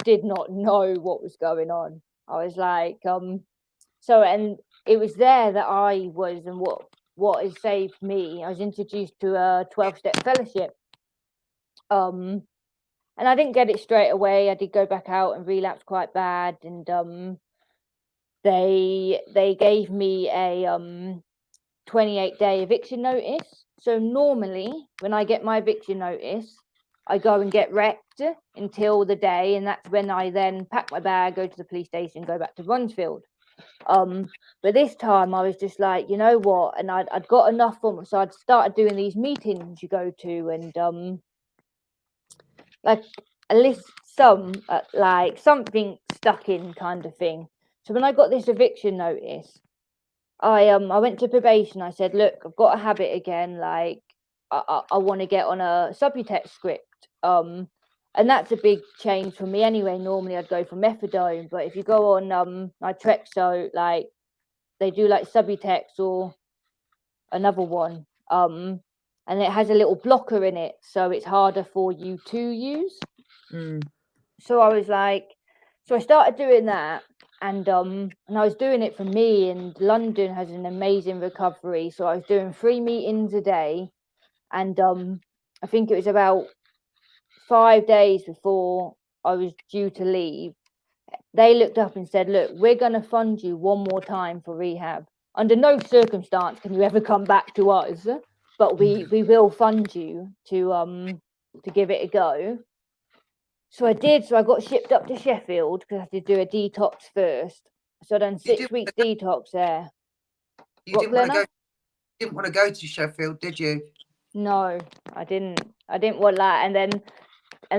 Did not know what was going on. I was like, and it was there that I was, and what has saved me. I was introduced to a 12-step fellowship. And I didn't get it straight away. I did go back out and relapse quite bad, and they gave me a 28-day eviction notice. So normally when I get my eviction notice, I go and get wrecked until the day, and that's when I then pack my bag, go to the police station, go back to Brunsfield. But this time I was just like, you know what, and I'd got enough from it, so I'd started doing these meetings you go to, and like a list like something stuck in kind of thing. So when I got this eviction notice, I went to probation. I said, look, I've got a habit again. Like I want to get on a Subutex script. And that's a big change for me anyway. Normally I'd go for methadone, but if you go on Nitrexo, like they do like Subutex or another one. And it has a little blocker in it, so it's harder for you to use. So I was like, so I started doing that. And I was doing it for me, and London has an amazing recovery. So I was doing 3 meetings a day, and I think it was about 5 days before I was due to leave. They looked up and said, look, we're going to fund you one more time for rehab. under no circumstance can you ever come back to us, but we will fund you to give it a go. So I did. So I got shipped up to Sheffield because I had to do a detox first. So I done 6 weeks detox there. You didn't want to go to Sheffield, did you? No, I didn't. I didn't want that. And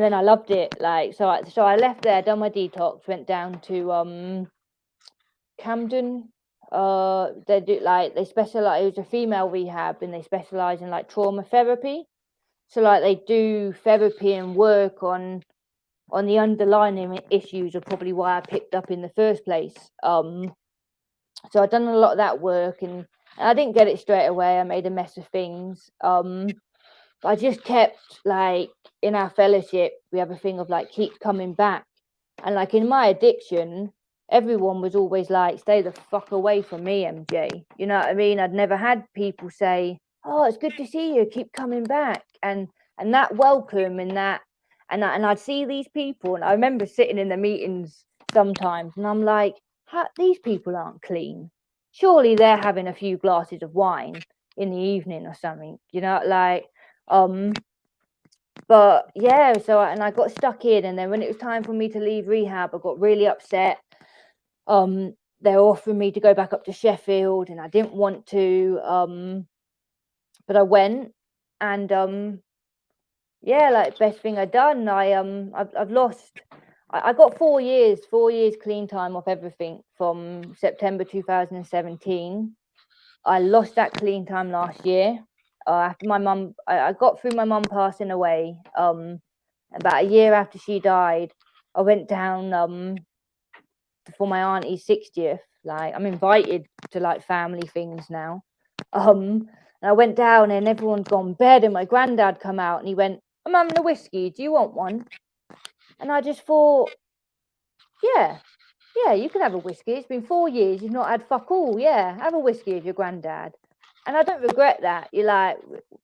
then I loved it. Like so I left there, done my detox, went down to Camden. They specialize. It was a female rehab, and they specialize in like trauma therapy. So like they do therapy and work on the underlying issues of probably why I picked up in the first place. So I'd done a lot of that work, and I didn't get it straight away. I made a mess of things. But I just kept, like, in our fellowship, we have a thing of like keep coming back. And like in my addiction, everyone was always like, stay the fuck away from me, MJ. You know what I mean? I'd never had people say, oh, it's good to see you, keep coming back. And that welcome and I'd see these people, and I remember sitting in the meetings sometimes, and I'm like, these people aren't clean. Surely they're having a few glasses of wine in the evening or something, you know, like, but yeah, I got stuck in, and then when it was time for me to leave rehab, I got really upset. They were offering me to go back up to Sheffield, and I didn't want to, but I went, and yeah, like best thing I'd done. I've lost. I got 4 years clean time off everything from September 2017. I lost that clean time last year. After my mum, I got through my mum passing away. About a year after she died, I went down for my auntie's 60th. Like, I'm invited to like family things now. And I went down, and everyone's gone bed, and my granddad come out, and he went, I'm having a whiskey, do you want one? And I just thought, yeah, you can have a whiskey. It's been 4 years, you've not had fuck all. Yeah, have a whiskey with your granddad. And I don't regret that. You like,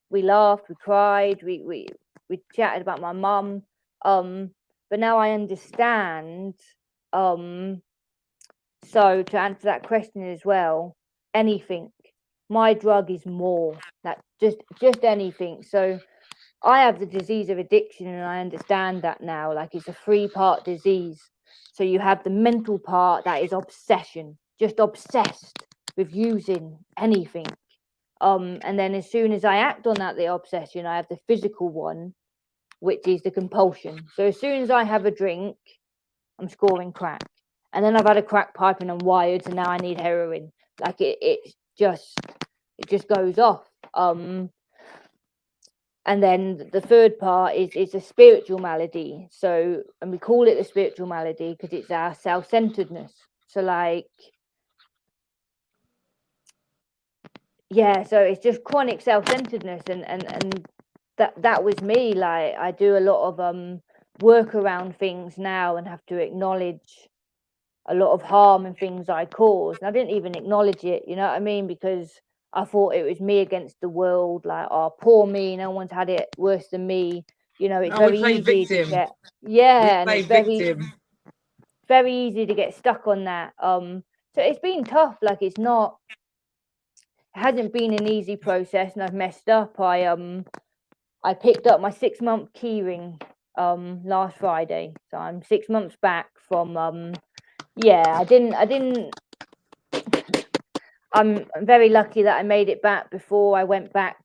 we laughed, we cried, we chatted about my mum. But now I understand. So to answer that question as well, anything. My drug is more. That just anything. So I have the disease of addiction, and I understand that now. Like, it's a 3-part disease. So you have the mental part, that is obsession, just obsessed with using anything. And then as soon as I act on that, the obsession, I have the physical one, which is the compulsion. So as soon as I have a drink, I'm scoring crack. And then I've had a crack pipe and I'm wired, and now I need heroin. Like it just goes off. And then the third part is a spiritual malady. So, and we call it the spiritual malady because it's our self-centeredness. So like, yeah, so it's just chronic self-centeredness, and that was me. Like, I do a lot of work around things now, and have to acknowledge a lot of harm and things I caused. And I didn't even acknowledge it, you know what I mean? Because I thought it was me against the world. Like, oh, poor me, no one's had it worse than me. You know, it's very easy to get, and it's very easy to get stuck on that. So it's been tough. Like, it hasn't been an easy process, and I've messed up. I picked up my 6-month key ring last Friday, so I'm 6 months back from I didn't. I'm very lucky that I made it back before I went back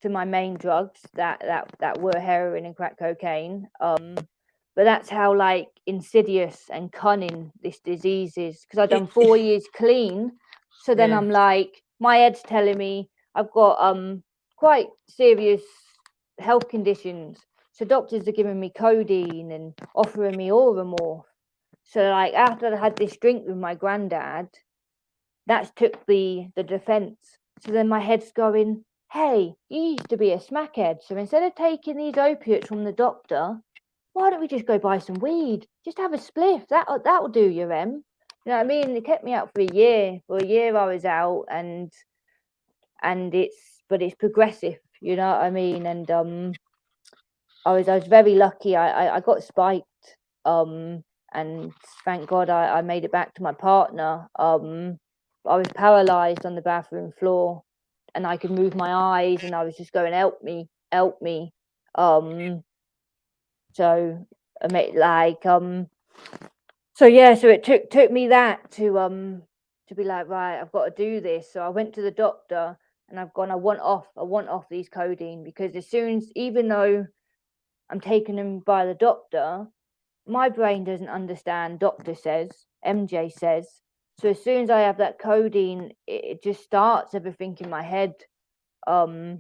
to my main drugs that were heroin and crack cocaine. But that's how like insidious and cunning this disease is, because I've done 4 years clean. So then I'm like, my head's telling me I've got quite serious health conditions. So doctors are giving me codeine and offering me Oromorph. So like, after I had this drink with my granddad, that took the defense. So then my head's going, hey, you used to be a smackhead. So instead of taking these opiates from the doctor, why don't we just go buy some weed? Just have a spliff. That'll do you, Em. You know what I mean? It kept me out for a year. For a year I was out, and it's progressive. You know what I mean? And I was very lucky. I got spiked. And thank God I made it back to my partner. But but I was paralyzed on the bathroom floor, and I could move my eyes, and I was just going, help me, help me. So so it took me that to be like, right, I've got to do this. So I went to the doctor, and I've gone, I want off these codeine, because even though I'm taking them by the doctor, my brain doesn't understand. Doctor says, MJ says. So as soon as I have that codeine, it just starts everything in my head. So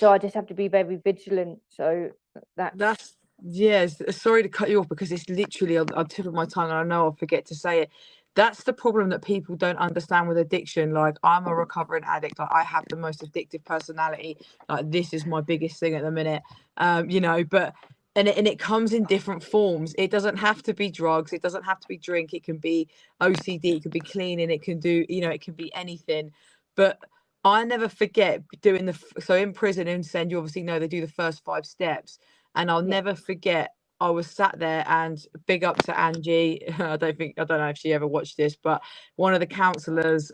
I just have to be very vigilant. So that's yes. Sorry to cut you off, because it's literally on the tip of my tongue, and I know I'll forget to say it. That's the problem that people don't understand with addiction. Like, I'm a recovering addict. Like, I have the most addictive personality. Like, this is my biggest thing at the minute. But it comes in different forms. It doesn't have to be drugs. It doesn't have to be drink. It can be OCD. It can be cleaning. It can do, it can be anything. But I never forget doing so in prison in Send, you obviously know they do the first 5 steps. And I'll never forget, I was sat there, and big up to Angie. I don't know if she ever watched this, but one of the counsellors,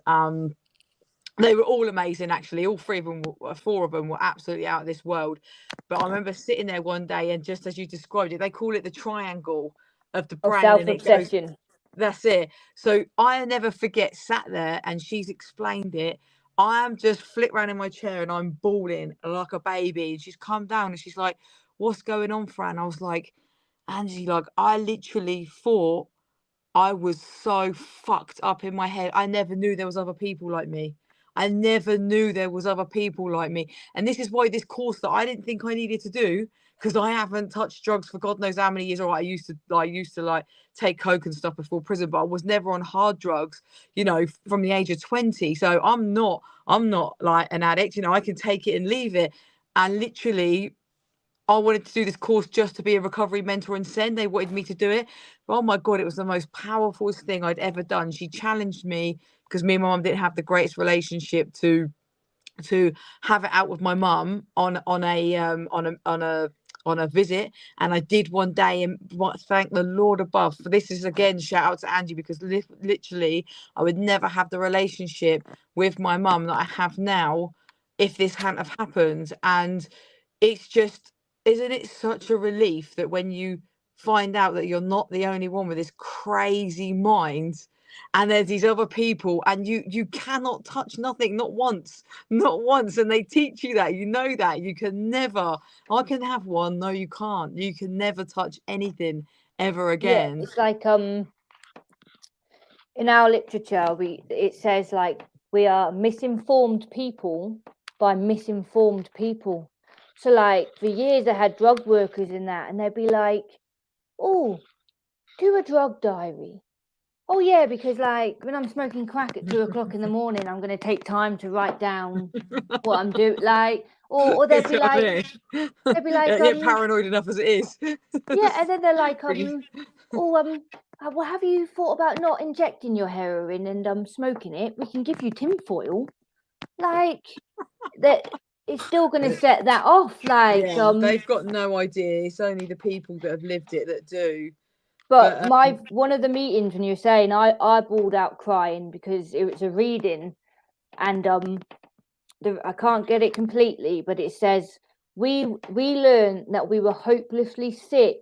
they were all amazing, actually. All 4 of them were absolutely out of this world. But I remember sitting there one day, and just as you described it, they call it the triangle of the brain. self-obsession. That's it. So I never forget, sat there, and she's explained it. I am just flipped around in my chair, and I'm bawling like a baby. And she's come down, and she's like, what's going on, Fran? I was like, Angie, like, I literally thought I was so fucked up in my head. I never knew there was other people like me. I never knew there was other people like me. And this is why this course that I didn't think I needed to do, because I haven't touched drugs for God knows how many years. Or I used to like take coke and stuff before prison, but I was never on hard drugs, from the age of 20. So I'm not like an addict, I can take it and leave it. And literally, I wanted to do this course just to be a recovery mentor and Send. They wanted me to do it. But oh my God, it was the most powerful thing I'd ever done. She challenged me, because me and my mum didn't have the greatest relationship, to have it out with my mum on a visit. And I did one day, and thank the Lord above. For this is, again, shout out to Angie, because literally I would never have the relationship with my mum that I have now if this hadn't have happened. And it's just, isn't it such a relief that when you find out that you're not the only one with this crazy mind, and there's these other people, and you cannot touch nothing, not once, and they teach you that, that you can never, I can have one, no you can't, you can never touch anything ever again. It's like in our literature it says, like, we are misinformed people by misinformed people. So, like, for years I had drug workers in that, and they'd be like, oh, do a drug diary. Oh yeah, because, like, when I'm smoking crack at 2 o'clock in the morning, I'm going to take time to write down what I'm doing. Like, or they'd be like, paranoid enough as it is. Yeah, and then they're like, well, have you thought about not injecting your heroin and smoking it? We can give you tinfoil. Like, that, it's still going to set that off. Like, they've got no idea. It's only the people that have lived it that do. But one of the meetings, when you were saying, I bawled out crying, because it was a reading, and I can't get it completely, but it says, we learned that we were hopelessly sick,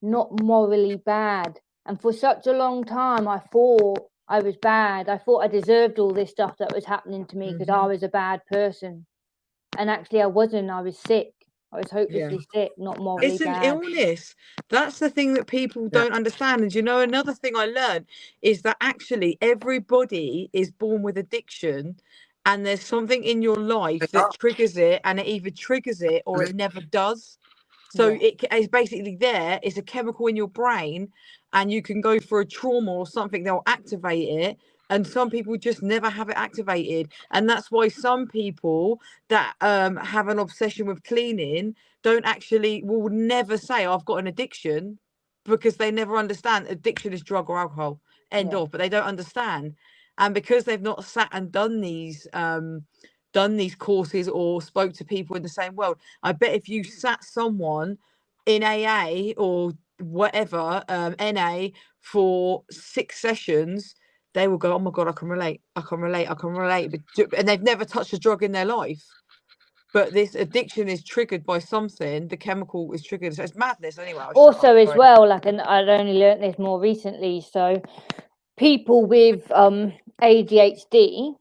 not morally bad. And for such a long time, I thought I was bad. I thought I deserved all this stuff that was happening to me, because I was a bad person. And actually I wasn't. I was sick. I was hopelessly sick, not morally bad. It's an illness. That's the thing that people don't understand. And another thing I learned is that actually everybody is born with addiction, and there's something in your life that triggers it, and it either triggers it or it never does. So it's basically there. It's a chemical in your brain, and you can go for a trauma or something, they'll activate it. And some people just never have it activated. And that's why some people that have an obsession with cleaning will never say, I've got an addiction, because they never understand addiction is drug or alcohol. End of. But they don't understand. And because they've not sat and done these courses or spoke to people in the same world, I bet if you sat someone in AA or whatever, NA, for 6 sessions, they will go, oh my God, I can relate. And they've never touched a drug in their life. But this addiction is triggered by something. The chemical is triggered. So it's madness anyway. Also, as well, like, and I'd only learnt this more recently. So people with ADHD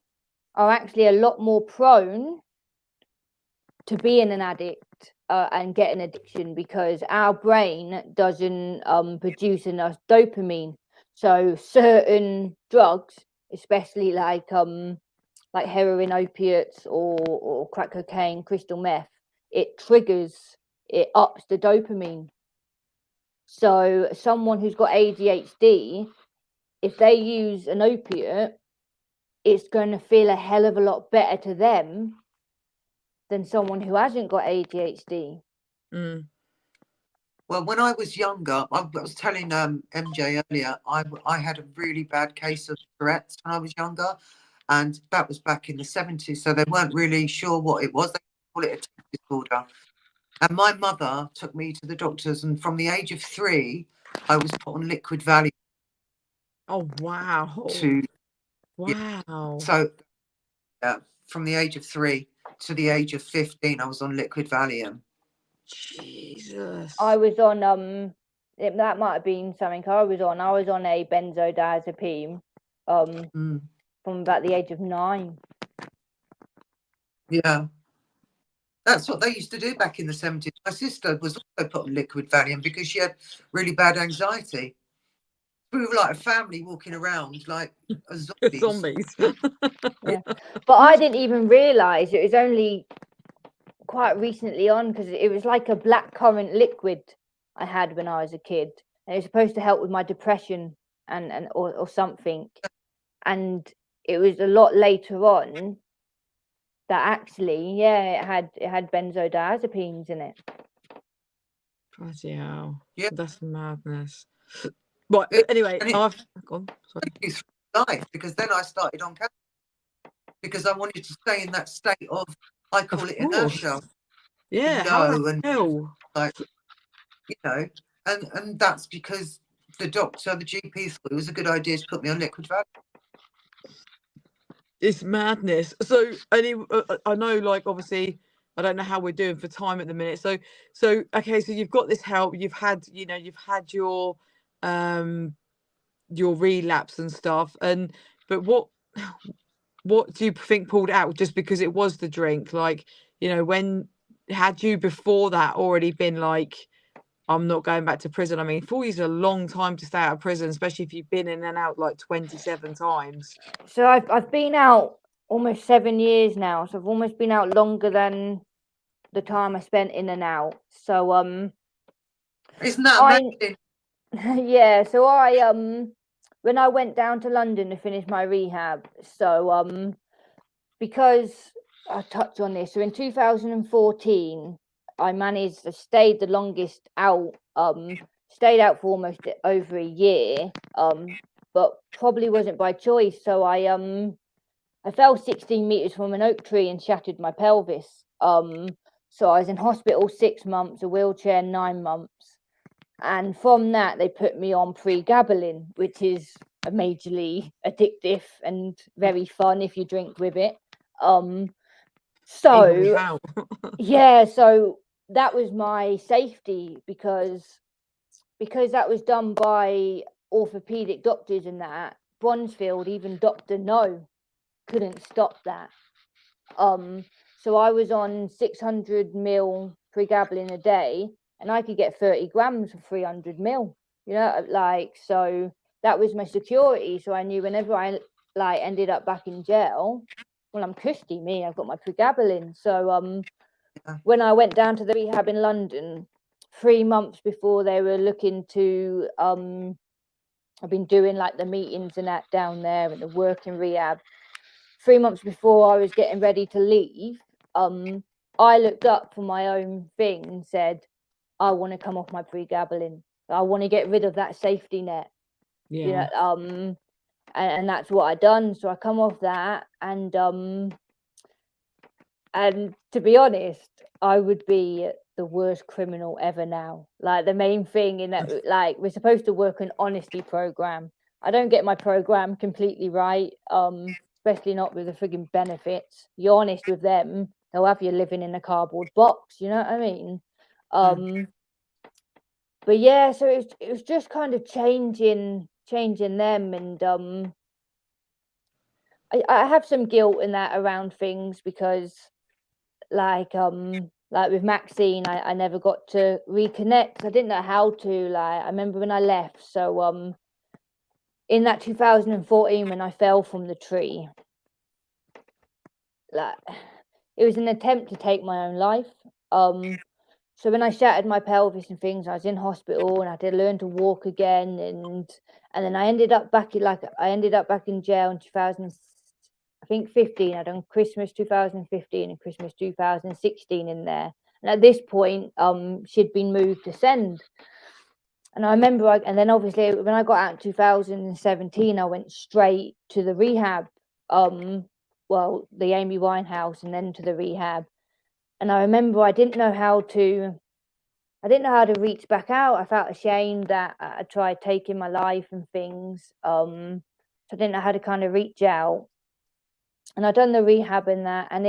are actually a lot more prone to being an addict and getting addiction, because our brain doesn't produce enough dopamine. So certain drugs, especially like heroin, opiates, or crack cocaine, crystal meth, it ups the dopamine. So someone who's got ADHD, if they use an opiate, it's going to feel a hell of a lot better to them than someone who hasn't got ADHD. Well, when I was younger, I was telling MJ earlier, I had a really bad case of Tourette's when I was younger, and that was back in the 70s. So they weren't really sure what it was. They call it a tic disorder. And my mother took me to the doctors, and from the age of 3, I was put on liquid Valium. Oh wow! Wow. So from the age of 3 to the age of 15, I was on liquid Valium. Jesus. I was on that might have been something I was on a benzodiazepine from about the age of 9. Yeah, that's what they used to do back in the 70s. My sister was also put on liquid Valium because she had really bad anxiety. We were like a family walking around like zombies. Yeah. But I didn't even realise it was only quite recently on, because it was like a blackcurrant liquid I had when I was a kid, and it was supposed to help with my depression or something. And it was a lot later on that actually, it had benzodiazepines in it. Bloody hell. Yeah, that's madness. But anyway, I've gone. Sorry. Life, because then I started on caffeine because I wanted to stay in that state of, I call it inertia. Yeah, low and hell? like, and that's because the GP thought it was a good idea to put me on liquid Valium. It's madness. So I know, like, obviously I don't know how we're doing for time at the minute. So okay, so you've got this help, you've had your relapse and stuff, but what do you think pulled out? Just because it was the drink? Like, when had you before that already been like, I'm not going back to prison? I mean, 4 years is a long time to stay out of prison, especially if you've been in and out like 27 times. So I've been out almost 7 years now. So I've almost been out longer than the time I spent in and out. So isn't that amazing? Yeah. So I when I went down to London to finish my rehab, so because I touched on this, so in 2014 I stayed the longest out, stayed out for almost over a year, but probably wasn't by choice. So I fell 16 meters from an oak tree and shattered my pelvis. So I was in hospital 6 months, a wheelchair 9 months, and from that they put me on pregabalin, which is majorly addictive and very fun if you drink with it. So yeah, so that was my safety, because that was done by orthopedic doctors, and that Bronzefield, even Dr. No couldn't stop that. So I was on 600 mil pregabalin a day, and I could get 30 grams for 300 mil, so that was my security. So I knew whenever I ended up back in jail, well, I'm cushy, me, I've got my pregabalin. So when I went down to the rehab in London 3 months before they were looking to I've been doing like the meetings and that down there and the work in rehab. 3 months before I was getting ready to leave, I looked up for my own thing and said, I want to come off my pregabalin. I want to get rid of that safety net. Yeah. And that's what I done. So I come off that, and to be honest, I would be the worst criminal ever now. Like, the main thing in that, like, we're supposed to work an honesty program. I don't get my program completely right, especially not with the frigging benefits. You're honest with them, they'll have you living in a cardboard box, you know what I mean? But yeah, so it was just kind of changing them, and I have some guilt in that around things, because like with Maxine, I never got to reconnect. I didn't know how to. Like, I remember when I left, so in that 2014 when I fell from the tree, like, it was an attempt to take my own life. So when I shattered my pelvis and things, I was in hospital and I had to learn to walk again, and then I ended up back in jail in 2015. I'd done Christmas 2015 and Christmas 2016 in there. And at this point, she'd been moved to Send. And I remember, and then obviously when I got out in 2017, I went straight to the rehab. Well, the Amy Winehouse, and then to the rehab. And I remember I didn't know how to reach back out. I felt ashamed that I tried taking my life and things. So I didn't know how to kind of reach out. And I done the rehab and that, and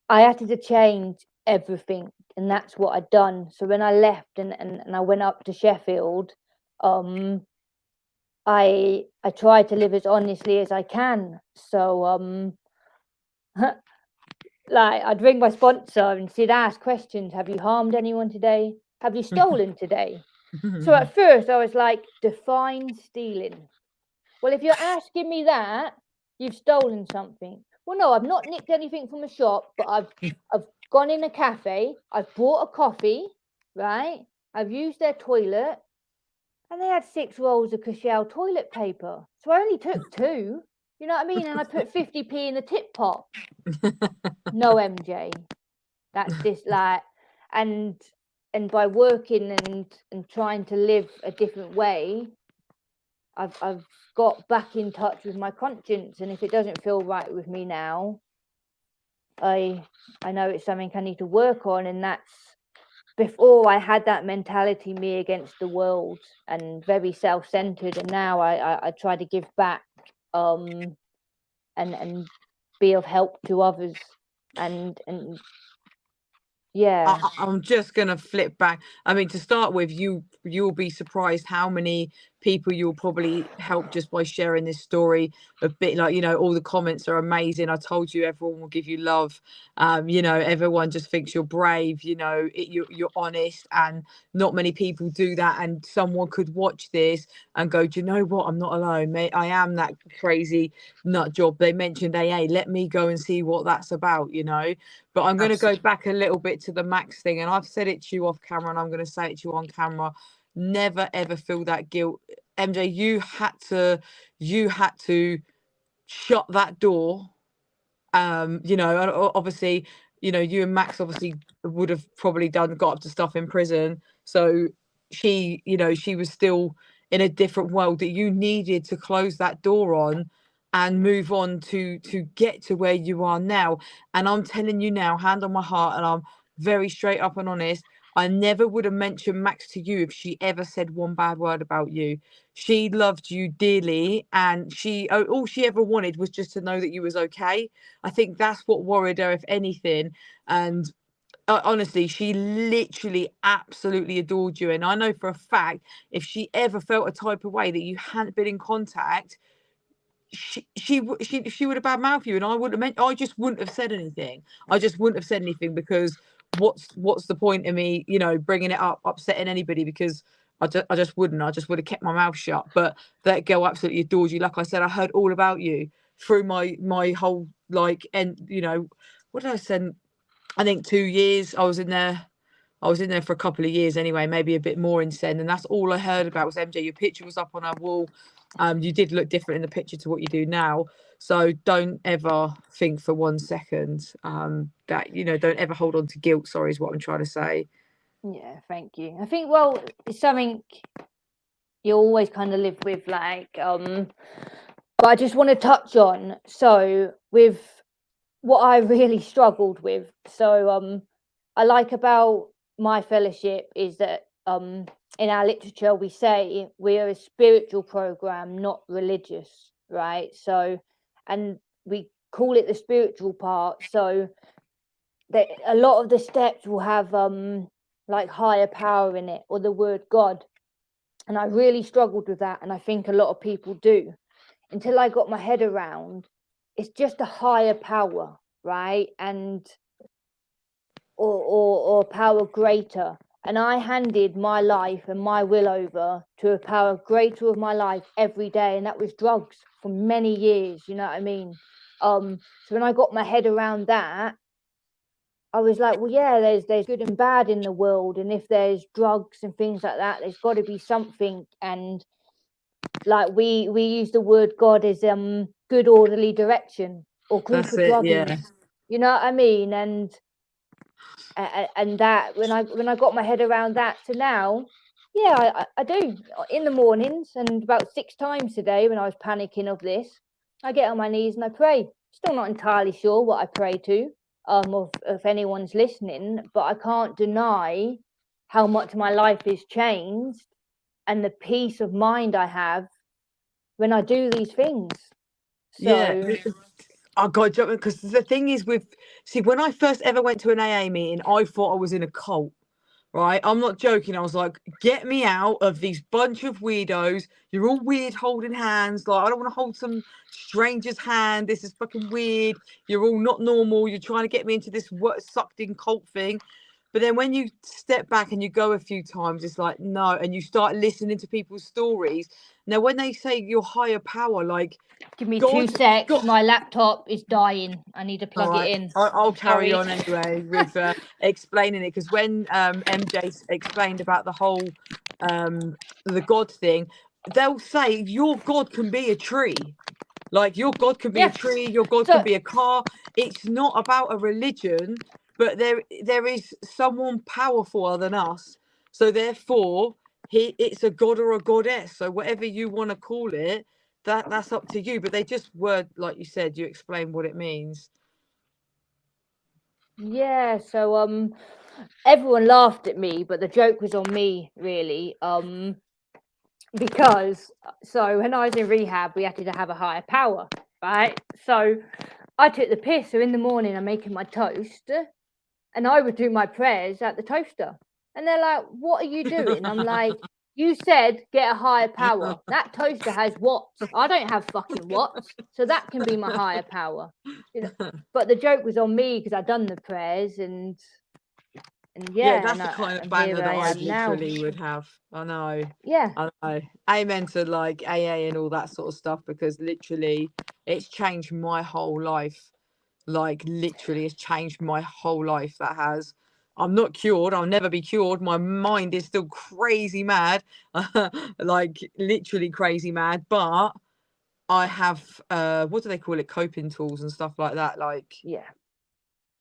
I had to change everything, and that's what I'd done. So when I left and I went up to Sheffield, I tried to live as honestly as I can. So like, I'd ring my sponsor and she'd ask questions. Have you harmed anyone today? Have you stolen today? So at first I was like, define stealing. Well, if you're asking me that, you've stolen something. Well, no, I've not nicked anything from a shop, but I've gone in a cafe, I've bought a coffee, right? I've used their toilet, and they had 6 rolls of Cushell toilet paper. So I only took 2, you know what I mean? And I put 50p in the tip pot. No, MJ. That's just like, and by working and trying to live a different way, I've got back in touch with my conscience, and if it doesn't feel right with me now, I know it's something I need to work on. And that's, before I had that mentality, me against the world, and very self-centered, and now I try to give back, and be of help to others, and yeah. I'm just gonna flip back. I mean, to start with, you'll be surprised how many people you'll probably help just by sharing this story a bit. Like, you know, all the comments are amazing. I told you, everyone will give you love. You know, everyone just thinks you're brave. You know, you're honest, and not many people do that. And someone could watch this and go, do you know what? I'm not alone, mate. I am that crazy nut job. They mentioned AA. Let me go and see what that's about. You know. But I'm going to go back a little bit to the Max thing, and I've said it to you off camera, and I'm going to say it to you on camera. Never ever feel that guilt, MJ. You had to shut that door. You know, obviously, you know, you and Max obviously would have probably got up to stuff in prison. So she, you know, she was still in a different world that you needed to close that door on and move on to get to where you are now. And I'm telling you now, hand on my heart, and I'm very straight up and honest, I never would have mentioned Max to you if she ever said one bad word about you. She loved you dearly, and all she ever wanted was just to know that you was okay. I think that's what worried her, if anything. And honestly, she literally absolutely adored you. And I know for a fact, if she ever felt a type of way that you hadn't been in contact, she would have badmouthed you, and I just wouldn't have said anything. I just wouldn't have said anything, because what's the point of me, you know, bringing it up, upsetting anybody, because I just wouldn't. I just would have kept my mouth shut. But that girl absolutely adored you. Like I said, I heard all about you through my whole, like, and you know, what did I send? I think 2 years I was in there. I was in there for a couple of years anyway, maybe a bit more in Send, and that's all I heard about was MJ. Your picture was up on our wall. You did look different in the picture to what you do now. So don't ever think for 1 second that, you know, don't ever hold on to guilt. Sorry, is what I'm trying to say. Yeah, thank you. I think, well, it's something you always kind of live with, like, but I just want to touch on, so with what I really struggled with. So I like about my fellowship is that in our literature, we say we're a spiritual program, not religious, right? So, and we call it the spiritual part. So, a lot of the steps will have like higher power in it, or the word God. And I really struggled with that, and I think a lot of people do, until I got my head around it's just a higher power, right? And or power greater. And I handed my life and my will over to a power greater of my life every day, and that was drugs for many years. You know what I mean? So when I got my head around that, I was like, well, yeah, there's good and bad in the world, and if there's drugs and things like that, there's got to be something. And like we use the word God as good orderly direction, or call That's for it, drug yeah. use. You know what I mean? And that when I got my head around that to now, yeah, I do in the mornings, and about 6 times a day when I was panicking of this, I get on my knees and I pray. Still not entirely sure what I pray to, if anyone's listening, but I can't deny how much my life has changed and the peace of mind I have when I do these things. So Yeah. I got it, because the thing is when I first ever went to an AA meeting, I thought I was in a cult. Right, I'm not joking. I was like, get me out of these bunch of weirdos. You're all weird holding hands. Like, I don't want to hold some stranger's hand. This is fucking weird. You're all not normal. You're trying to get me into this sucked in cult thing. But then when you step back and you go a few times, it's like, no. And you start listening to people's stories. Now, when they say your higher power, like, give me God, 2 secs. God. My laptop is dying. I need to plug it in. I'll carry Sorry. on anyway with explaining it, because when MJ explained about the whole the God thing, they'll say your God can be a tree. Like, your God can be a tree, your God can be a car. It's not about a religion, but there is someone powerful than us. So therefore, it's a God or a goddess. So whatever you want to call it, that's up to you. But they just like you said, you explain what it means. Yeah, so everyone laughed at me, but the joke was on me, really. Because so when I was in rehab, we had to have a higher power, right? So I took the piss. So in the morning, I'm making my toast, and I would do my prayers at the toaster. And they're like, "What are you doing?" I'm like, "You said get a higher power. That toaster has watts. I don't have fucking watts, so that can be my higher power." You know? But the joke was on me because I'd done the prayers, and yeah, that's the kind of banner that I literally now. would have. I know. Yeah. I know. Amen to like AA and all that sort of stuff, because literally it's changed my whole life. Like, literally it's changed my whole life. That has. I'm not cured. I'll never be cured. My mind is still crazy mad. Like, literally crazy mad. But I have what do they call it? Coping tools and stuff like that. Like, yeah.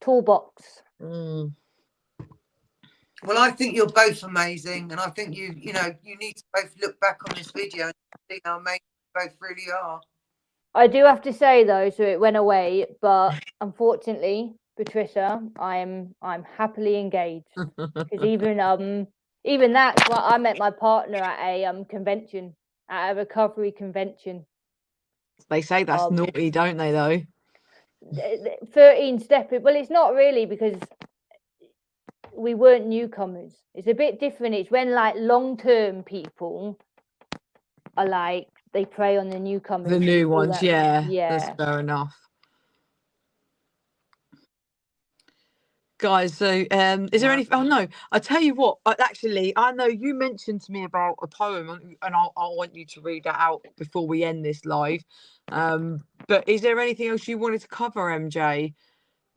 Toolbox. Well, I think you're both amazing, and I think you need to both look back on this video and see how amazing you both really are. I do have to say though, so it went away, but unfortunately, Patricia, I'm happily engaged, because even that's why I met my partner at a convention, at a recovery convention. They say that's naughty, don't they? Though 13 stepping. Well, it's not really, because we weren't newcomers. It's a bit different. It's when like long-term people are like, they prey on the newcomers, the new ones. that, yeah, that's fair enough. Guys, so is there any? Oh no, I tell you what. Actually, I know you mentioned to me about a poem, and I want you to read that out before we end this live. But is there anything else you wanted to cover, MJ?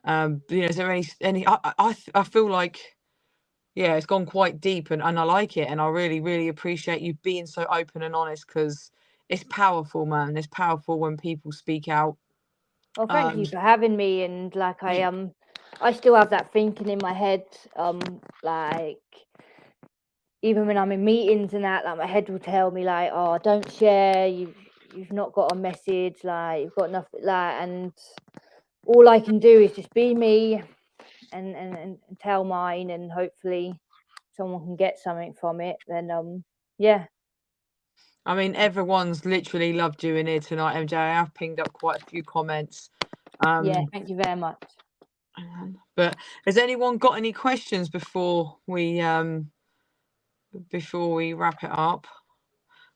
Is there any? I feel like, yeah, it's gone quite deep, and I like it, and I really, really appreciate you being so open and honest, because it's powerful, man. It's powerful when people speak out. Well, thank you for having me. And like I still have that thinking in my head, like even when I'm in meetings and that, like my head will tell me like, oh, don't share, you've not got a message, like you've got nothing, like, and all I can do is just be me and tell mine, and hopefully someone can get something from it, then yeah. I mean, everyone's literally loved you in here tonight, MJ. I've pinged up quite a few comments. Yeah, thank you very much. But has anyone got any questions before we wrap it up?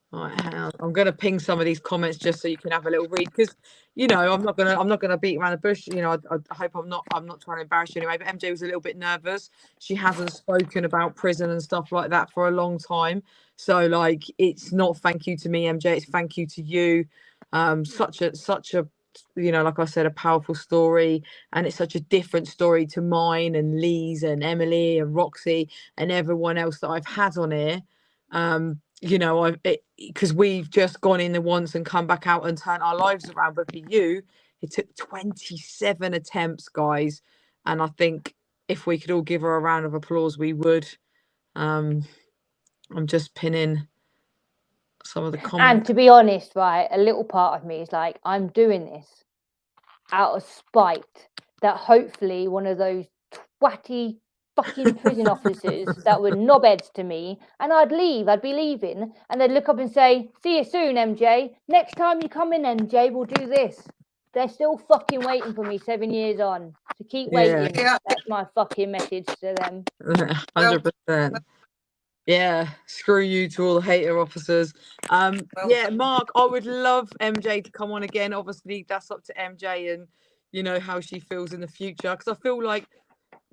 Right, hang on. I'm going to ping some of these comments just so you can have a little read, because you know I'm not gonna beat around the bush. You know, I hope I'm not trying to embarrass you anyway. But MJ was a little bit nervous. She hasn't spoken about prison and stuff like that for a long time. So like, it's not thank you to me, MJ. It's thank you to you. Such a you know, like I said, a powerful story, and it's such a different story to mine and Lee's and Emily and Roxy and everyone else that I've had on here. You know, because we've just gone in there once and come back out and turned our lives around. But for you, it took 27 attempts, guys. And I think if we could all give her a round of applause, we would. I'm just pinning some of the comments. And to be honest, right, a little part of me is like, I'm doing this out of spite that hopefully one of those twatty fucking prison officers that were knobheads to me, and I'd be leaving, and they'd look up and say, see you soon, MJ. Next time you come in, MJ, we'll do this. They're still fucking waiting for me 7 years on. To keep waiting. Yeah. That's my fucking message to them. 100%. Yeah, screw you to all the hater officers. Yeah, Mark, I would love MJ to come on again. Obviously, that's up to MJ and, you know, how she feels in the future. Because I feel like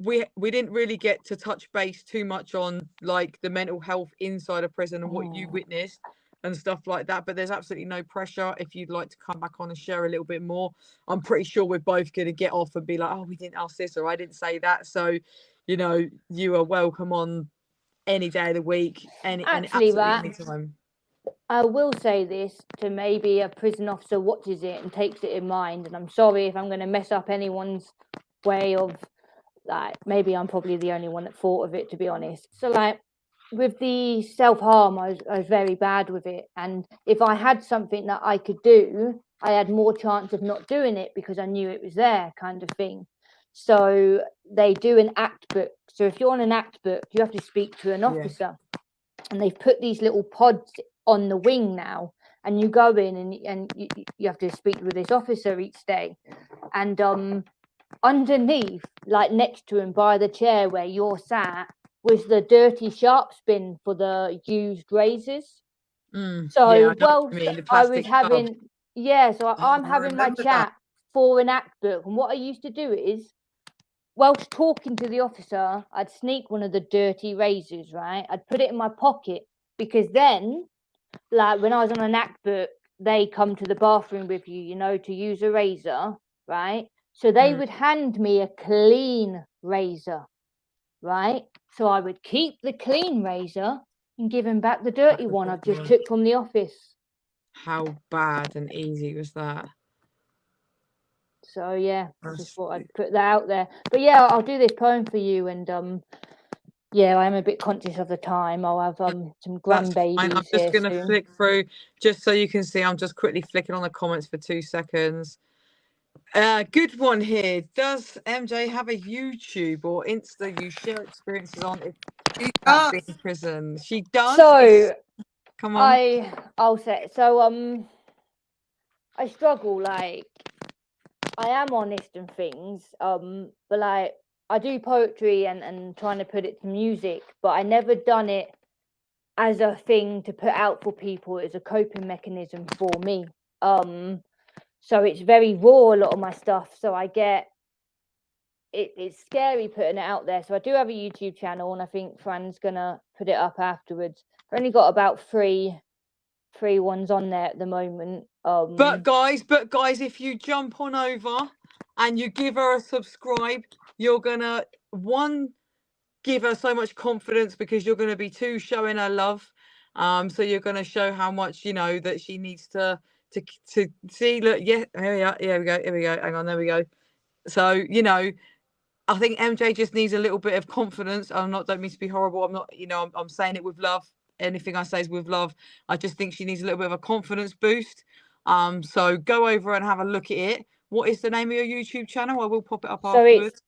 we didn't really get to touch base too much on like the mental health inside a prison and what you witnessed and stuff like that. But there's absolutely no pressure if you'd like to come back on and share a little bit more. I'm pretty sure we're both going to get off and be like, oh, we didn't ask this or I didn't say that. So, you know, you are welcome on any day of the week, absolutely any time. I will say this to maybe a prison officer watches it and takes it in mind, and I'm sorry if I'm going to mess up anyone's way of, like, maybe I'm probably the only one that thought of it, to be honest. So like with the self-harm, I was very bad with it, and if I had something that I could do, I had more chance of not doing it because I knew it was there, kind of thing. So they do an act book. So if you're on an act book, you have to speak to an officer. And they've put these little pods on the wing now. And you go in and you have to speak with this officer each day. And underneath, like next to him by the chair where you're sat, was the dirty sharp spin for the used razors. So, yeah, I was having, I'm having my chat for an act book. And what I used to do is, whilst talking to the officer, I'd sneak one of the dirty razors, right? I'd put it in my pocket, because then, like when I was on an act book, they come to the bathroom with you, you know, to use a razor, right? So they would hand me a clean razor, right? So I would keep the clean razor and give him back the dirty one I've just took from the office. How bad and easy was that? So yeah, I just thought I'd put that out there. But yeah, I'll do this poem for you, and yeah, I am a bit conscious of the time. I'll have some grandbabies. I'm just going to flick through just so you can see. I'm just quickly flicking on the comments for 2 seconds. Good one here. Does MJ have a YouTube or Insta you share experiences on if that's in prison? She does. So come on. I'll say so. I struggle, like, I am honest and things, but like I do poetry and trying to put it to music, but I never done it as a thing to put out for people. It's a coping mechanism for me. So it's very raw, a lot of my stuff. So I get it's scary putting it out there. So I do have a YouTube channel, and I think Fran's gonna put it up afterwards. I've only got about three ones on there at the moment. But guys, if you jump on over and you give her a subscribe, you're gonna give her so much confidence, because you're gonna be showing her love. So you're gonna show how much, you know, that she needs to see. Look, yeah, here we are. Here we go. Hang on, there we go. So, you know, I think MJ just needs a little bit of confidence. Don't mean to be horrible. I'm not, you know, I'm saying it with love. Anything I say is with love. I just think she needs a little bit of a confidence boost. So go over and have a look at it. What is the name of your YouTube channel? I will pop it up afterwards.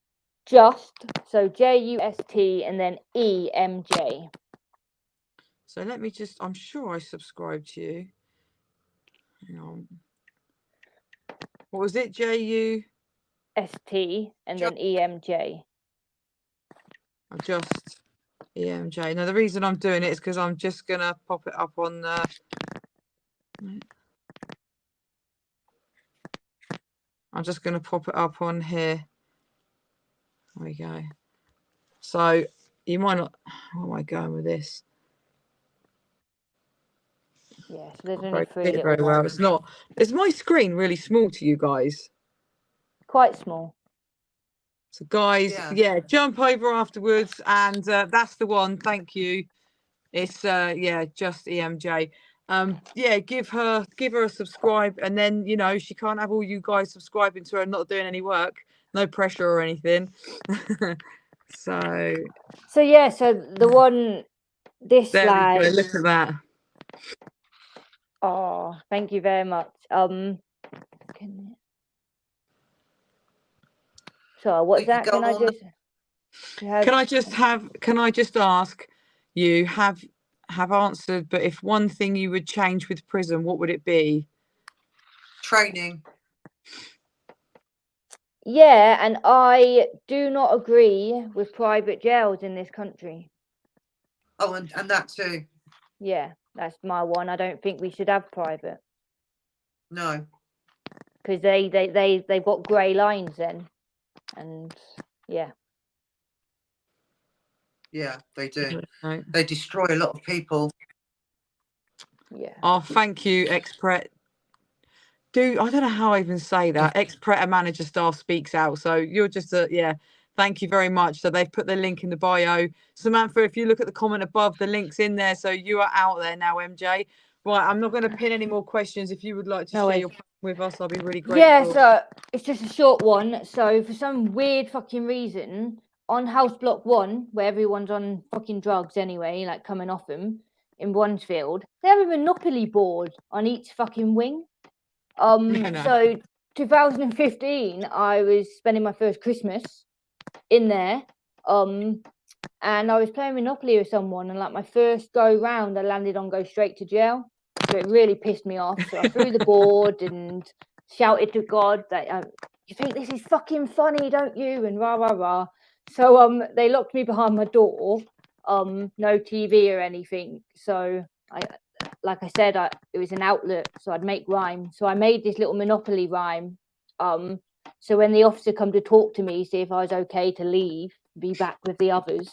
Just, so JUST and then EMJ. So let me just, I'm sure I subscribed to you. Hang on. What was it? JUST and then EMJ. Just EMJ. Now the reason I'm doing it is because I'm just gonna pop it up on the. I'm just gonna pop it up on here. There we go. So you might not. Where am I going with this? Yeah, so there's only three little very well. ones. It's not. Is my screen really small to you guys? Quite small. So guys, yeah, jump over afterwards, and that's the one. Thank you. It's just EMJ. Yeah, give her a subscribe, and then she can't have all you guys subscribing to her and not doing any work. No pressure or anything. So yeah, so the one this there slide. we go. Look at that. Oh, thank you very much. So what's that? Can I just ask you, have answered, but if one thing you would change with prison, what would it be? Training. Yeah, and I do not agree with private jails in this country. Oh, and that too. Yeah, that's my one. I don't think we should have private. No. Because they've got grey lines then. And yeah. Yeah, they do. No. They destroy a lot of people. Yeah. Oh, thank you, ex-pret. I don't know how I even say that. Ex-pret manager staff speaks out. So you're just thank you very much. So they've put the link in the bio. Samantha, if you look at the comment above, the link's in there. So you are out there now, MJ. Right, I'm not going to pin any more questions. If you would like to share your plan with us, I'll be really grateful. Yeah, so it's just a short one. So for some weird fucking reason, on House Block 1, where everyone's on fucking drugs anyway, like coming off them, in Brunsfield, they have a Monopoly board on each fucking wing. So 2015, I was spending my first Christmas in there, and I was playing Monopoly with someone, and like my first go round, I landed on go straight to jail. So it really pissed me off. So I threw the board and shouted to God that you think this is fucking funny, don't you? And rah rah rah. So they locked me behind my door. No TV or anything. So like I said, it was an outlet, so I'd make rhyme. So I made this little Monopoly rhyme. So when the officer come to talk to me, see if I was okay to leave, be back with the others,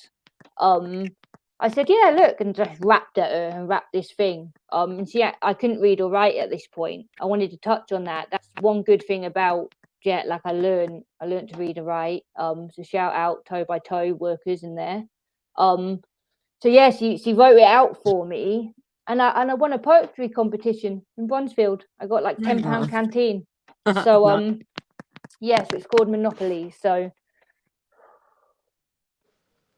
I said, yeah, look, and just rapped at her and rapped this thing. And I couldn't read or write at this point. I wanted to touch on that. That's one good thing about Jet. Like I learned to read and write. So shout out Toe by Toe workers in there. So yeah, she wrote it out for me. And I won a poetry competition in Brunsfield. I got like £10 canteen. So yes, it's called Monopoly. So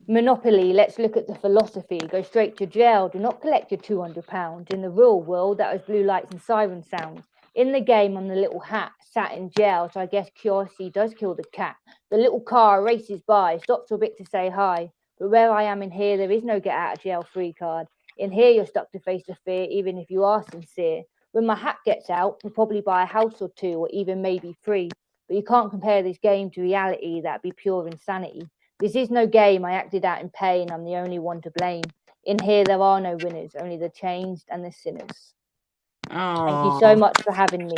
Monopoly, let's look at the philosophy. Go straight to jail. Do not collect your £200. In the real world, that was blue lights and siren sounds. In the game, on the little hat, sat in jail. So I guess curiosity does kill the cat. The little car races by, stops for a bit to say hi. But where I am in here, there is no get out of jail free card. In here, you're stuck to face the fear, even if you are sincere. When my hat gets out, we'll probably buy a house or two, or even maybe 3. But you can't compare this game to reality. That'd be pure insanity. This is no game. I acted out in pain. I'm the only one to blame. In here, there are no winners, only the changed and the sinners. Oh. Thank you so much for having me.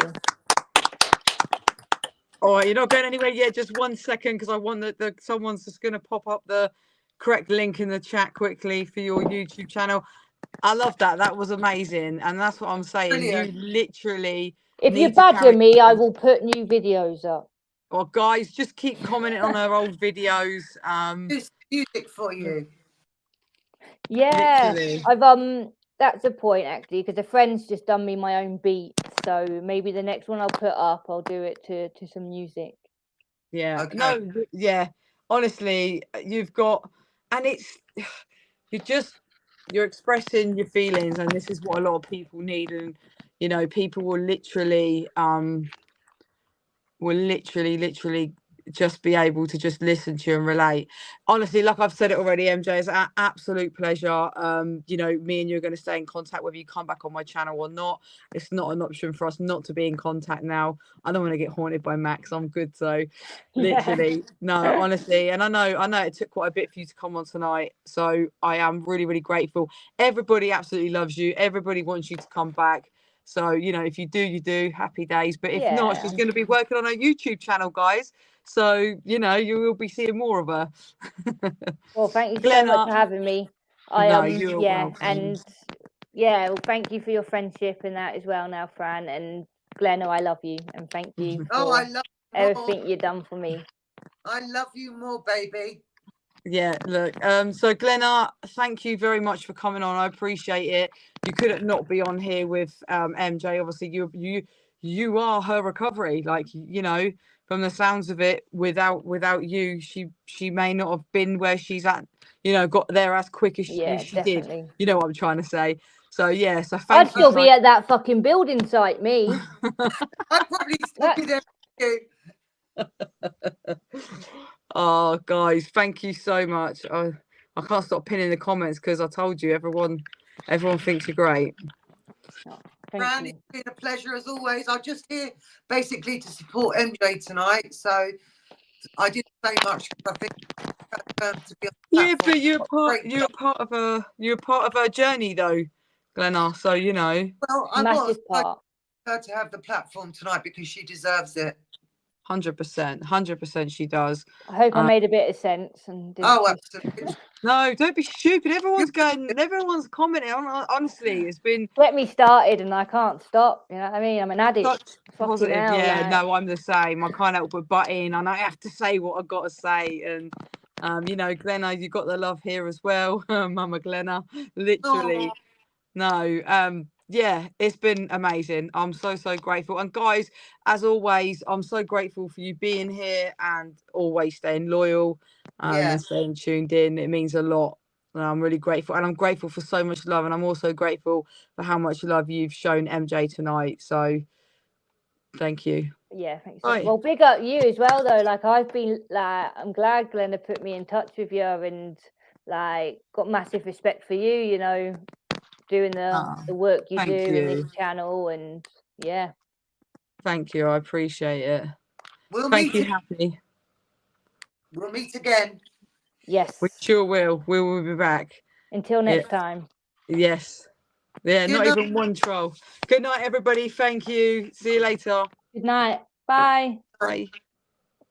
All right, you're not going anywhere yet. Just 1 second, because I want that someone's just going to pop up the correct link in the chat quickly for your YouTube channel. I love that. That was amazing. And that's what I'm saying. Brilliant. You literally If you badger me, I will put new videos up. Well, guys, just keep commenting on her old videos. Who's music for you? Yeah, literally. I've that's a point actually, because a friend's just done me my own beat. So maybe the next one I'll put up, I'll do it to some music. Yeah. Okay. No. Yeah. Honestly, you've got, and it's you're expressing your feelings, and this is what a lot of people need. And people will literally just be able to just listen to you and relate. Honestly, like I've said it already, MJ, it's an absolute pleasure. You know, me and you are going to stay in contact whether you come back on my channel or not. It's not an option for us not to be in contact now. I don't want to get haunted by Max. I'm good. So literally, no, honestly. And I know it took quite a bit for you to come on tonight. So I am really, really grateful. Everybody absolutely loves you. Everybody wants you to come back. So, you know, if you do, you do. Happy days. But if not, she's going to be working on her YouTube channel, guys. So, you know, you will be seeing more of her. Well, thank you so Glenna, much for having me. you're Yeah, welcome. and yeah, well, thank you for your friendship and that as well now, Fran. And Glenna, I love you. And thank you Oh, for I love you more. everything you've done for me. I love you more, baby. Yeah, look, so Glenna, thank you very much for coming on. I appreciate it. You couldn't not be on here with MJ. Obviously, you are her recovery. Like, you know, from the sounds of it, without you, she may not have been where she's at, you know, got there as quick as she Definitely did. You know what I'm trying to say. So yeah, so thank I'd you. still be at that fucking building site, me. I'd probably still be there with you. Oh, guys, thank you so much. I can't stop pinning the comments because I told you everyone thinks you're great. Fran, it's been a pleasure as always. I'm just here basically to support MJ tonight, so I didn't say much because I think to be on the Yeah, platform. but you're part of her journey though, Glenna. So you know. Well, I Massive was part. her to have the platform tonight because she deserves it. 100%, she does. I hope I made a bit of sense and didn't Absolutely. No, don't be stupid. Everyone's commenting. Honestly, it's been get me started and I can't stop. You know what I mean? I'm an addict. such positive. Hell, Yeah, like... no, I'm the same. I can't help but butt in, and I have to say what I got to say. And you know, Glenna, you got the love here as well, Mama Glenna. Literally, no. Yeah, it's been amazing. I'm so grateful. And guys, as always, I'm so grateful for you being here and always staying loyal and staying tuned in. It means a lot. And I'm really grateful. And I'm grateful for so much love. And I'm also grateful for how much love you've shown MJ tonight. So thank you. Yeah, thanks. Well, big up you as well, though. Like, I've been like, I'm glad Glenna put me in touch with you and like got massive respect for you, you know, doing the work you do in this channel. And yeah, thank you. I appreciate it. We'll thank meet you, Happy. We'll meet again. Yes, we sure will. We will be back. Until next time. Yes. Yeah, not even one troll. Good night, everybody. Thank you. See you later. Good night. Bye. Bye.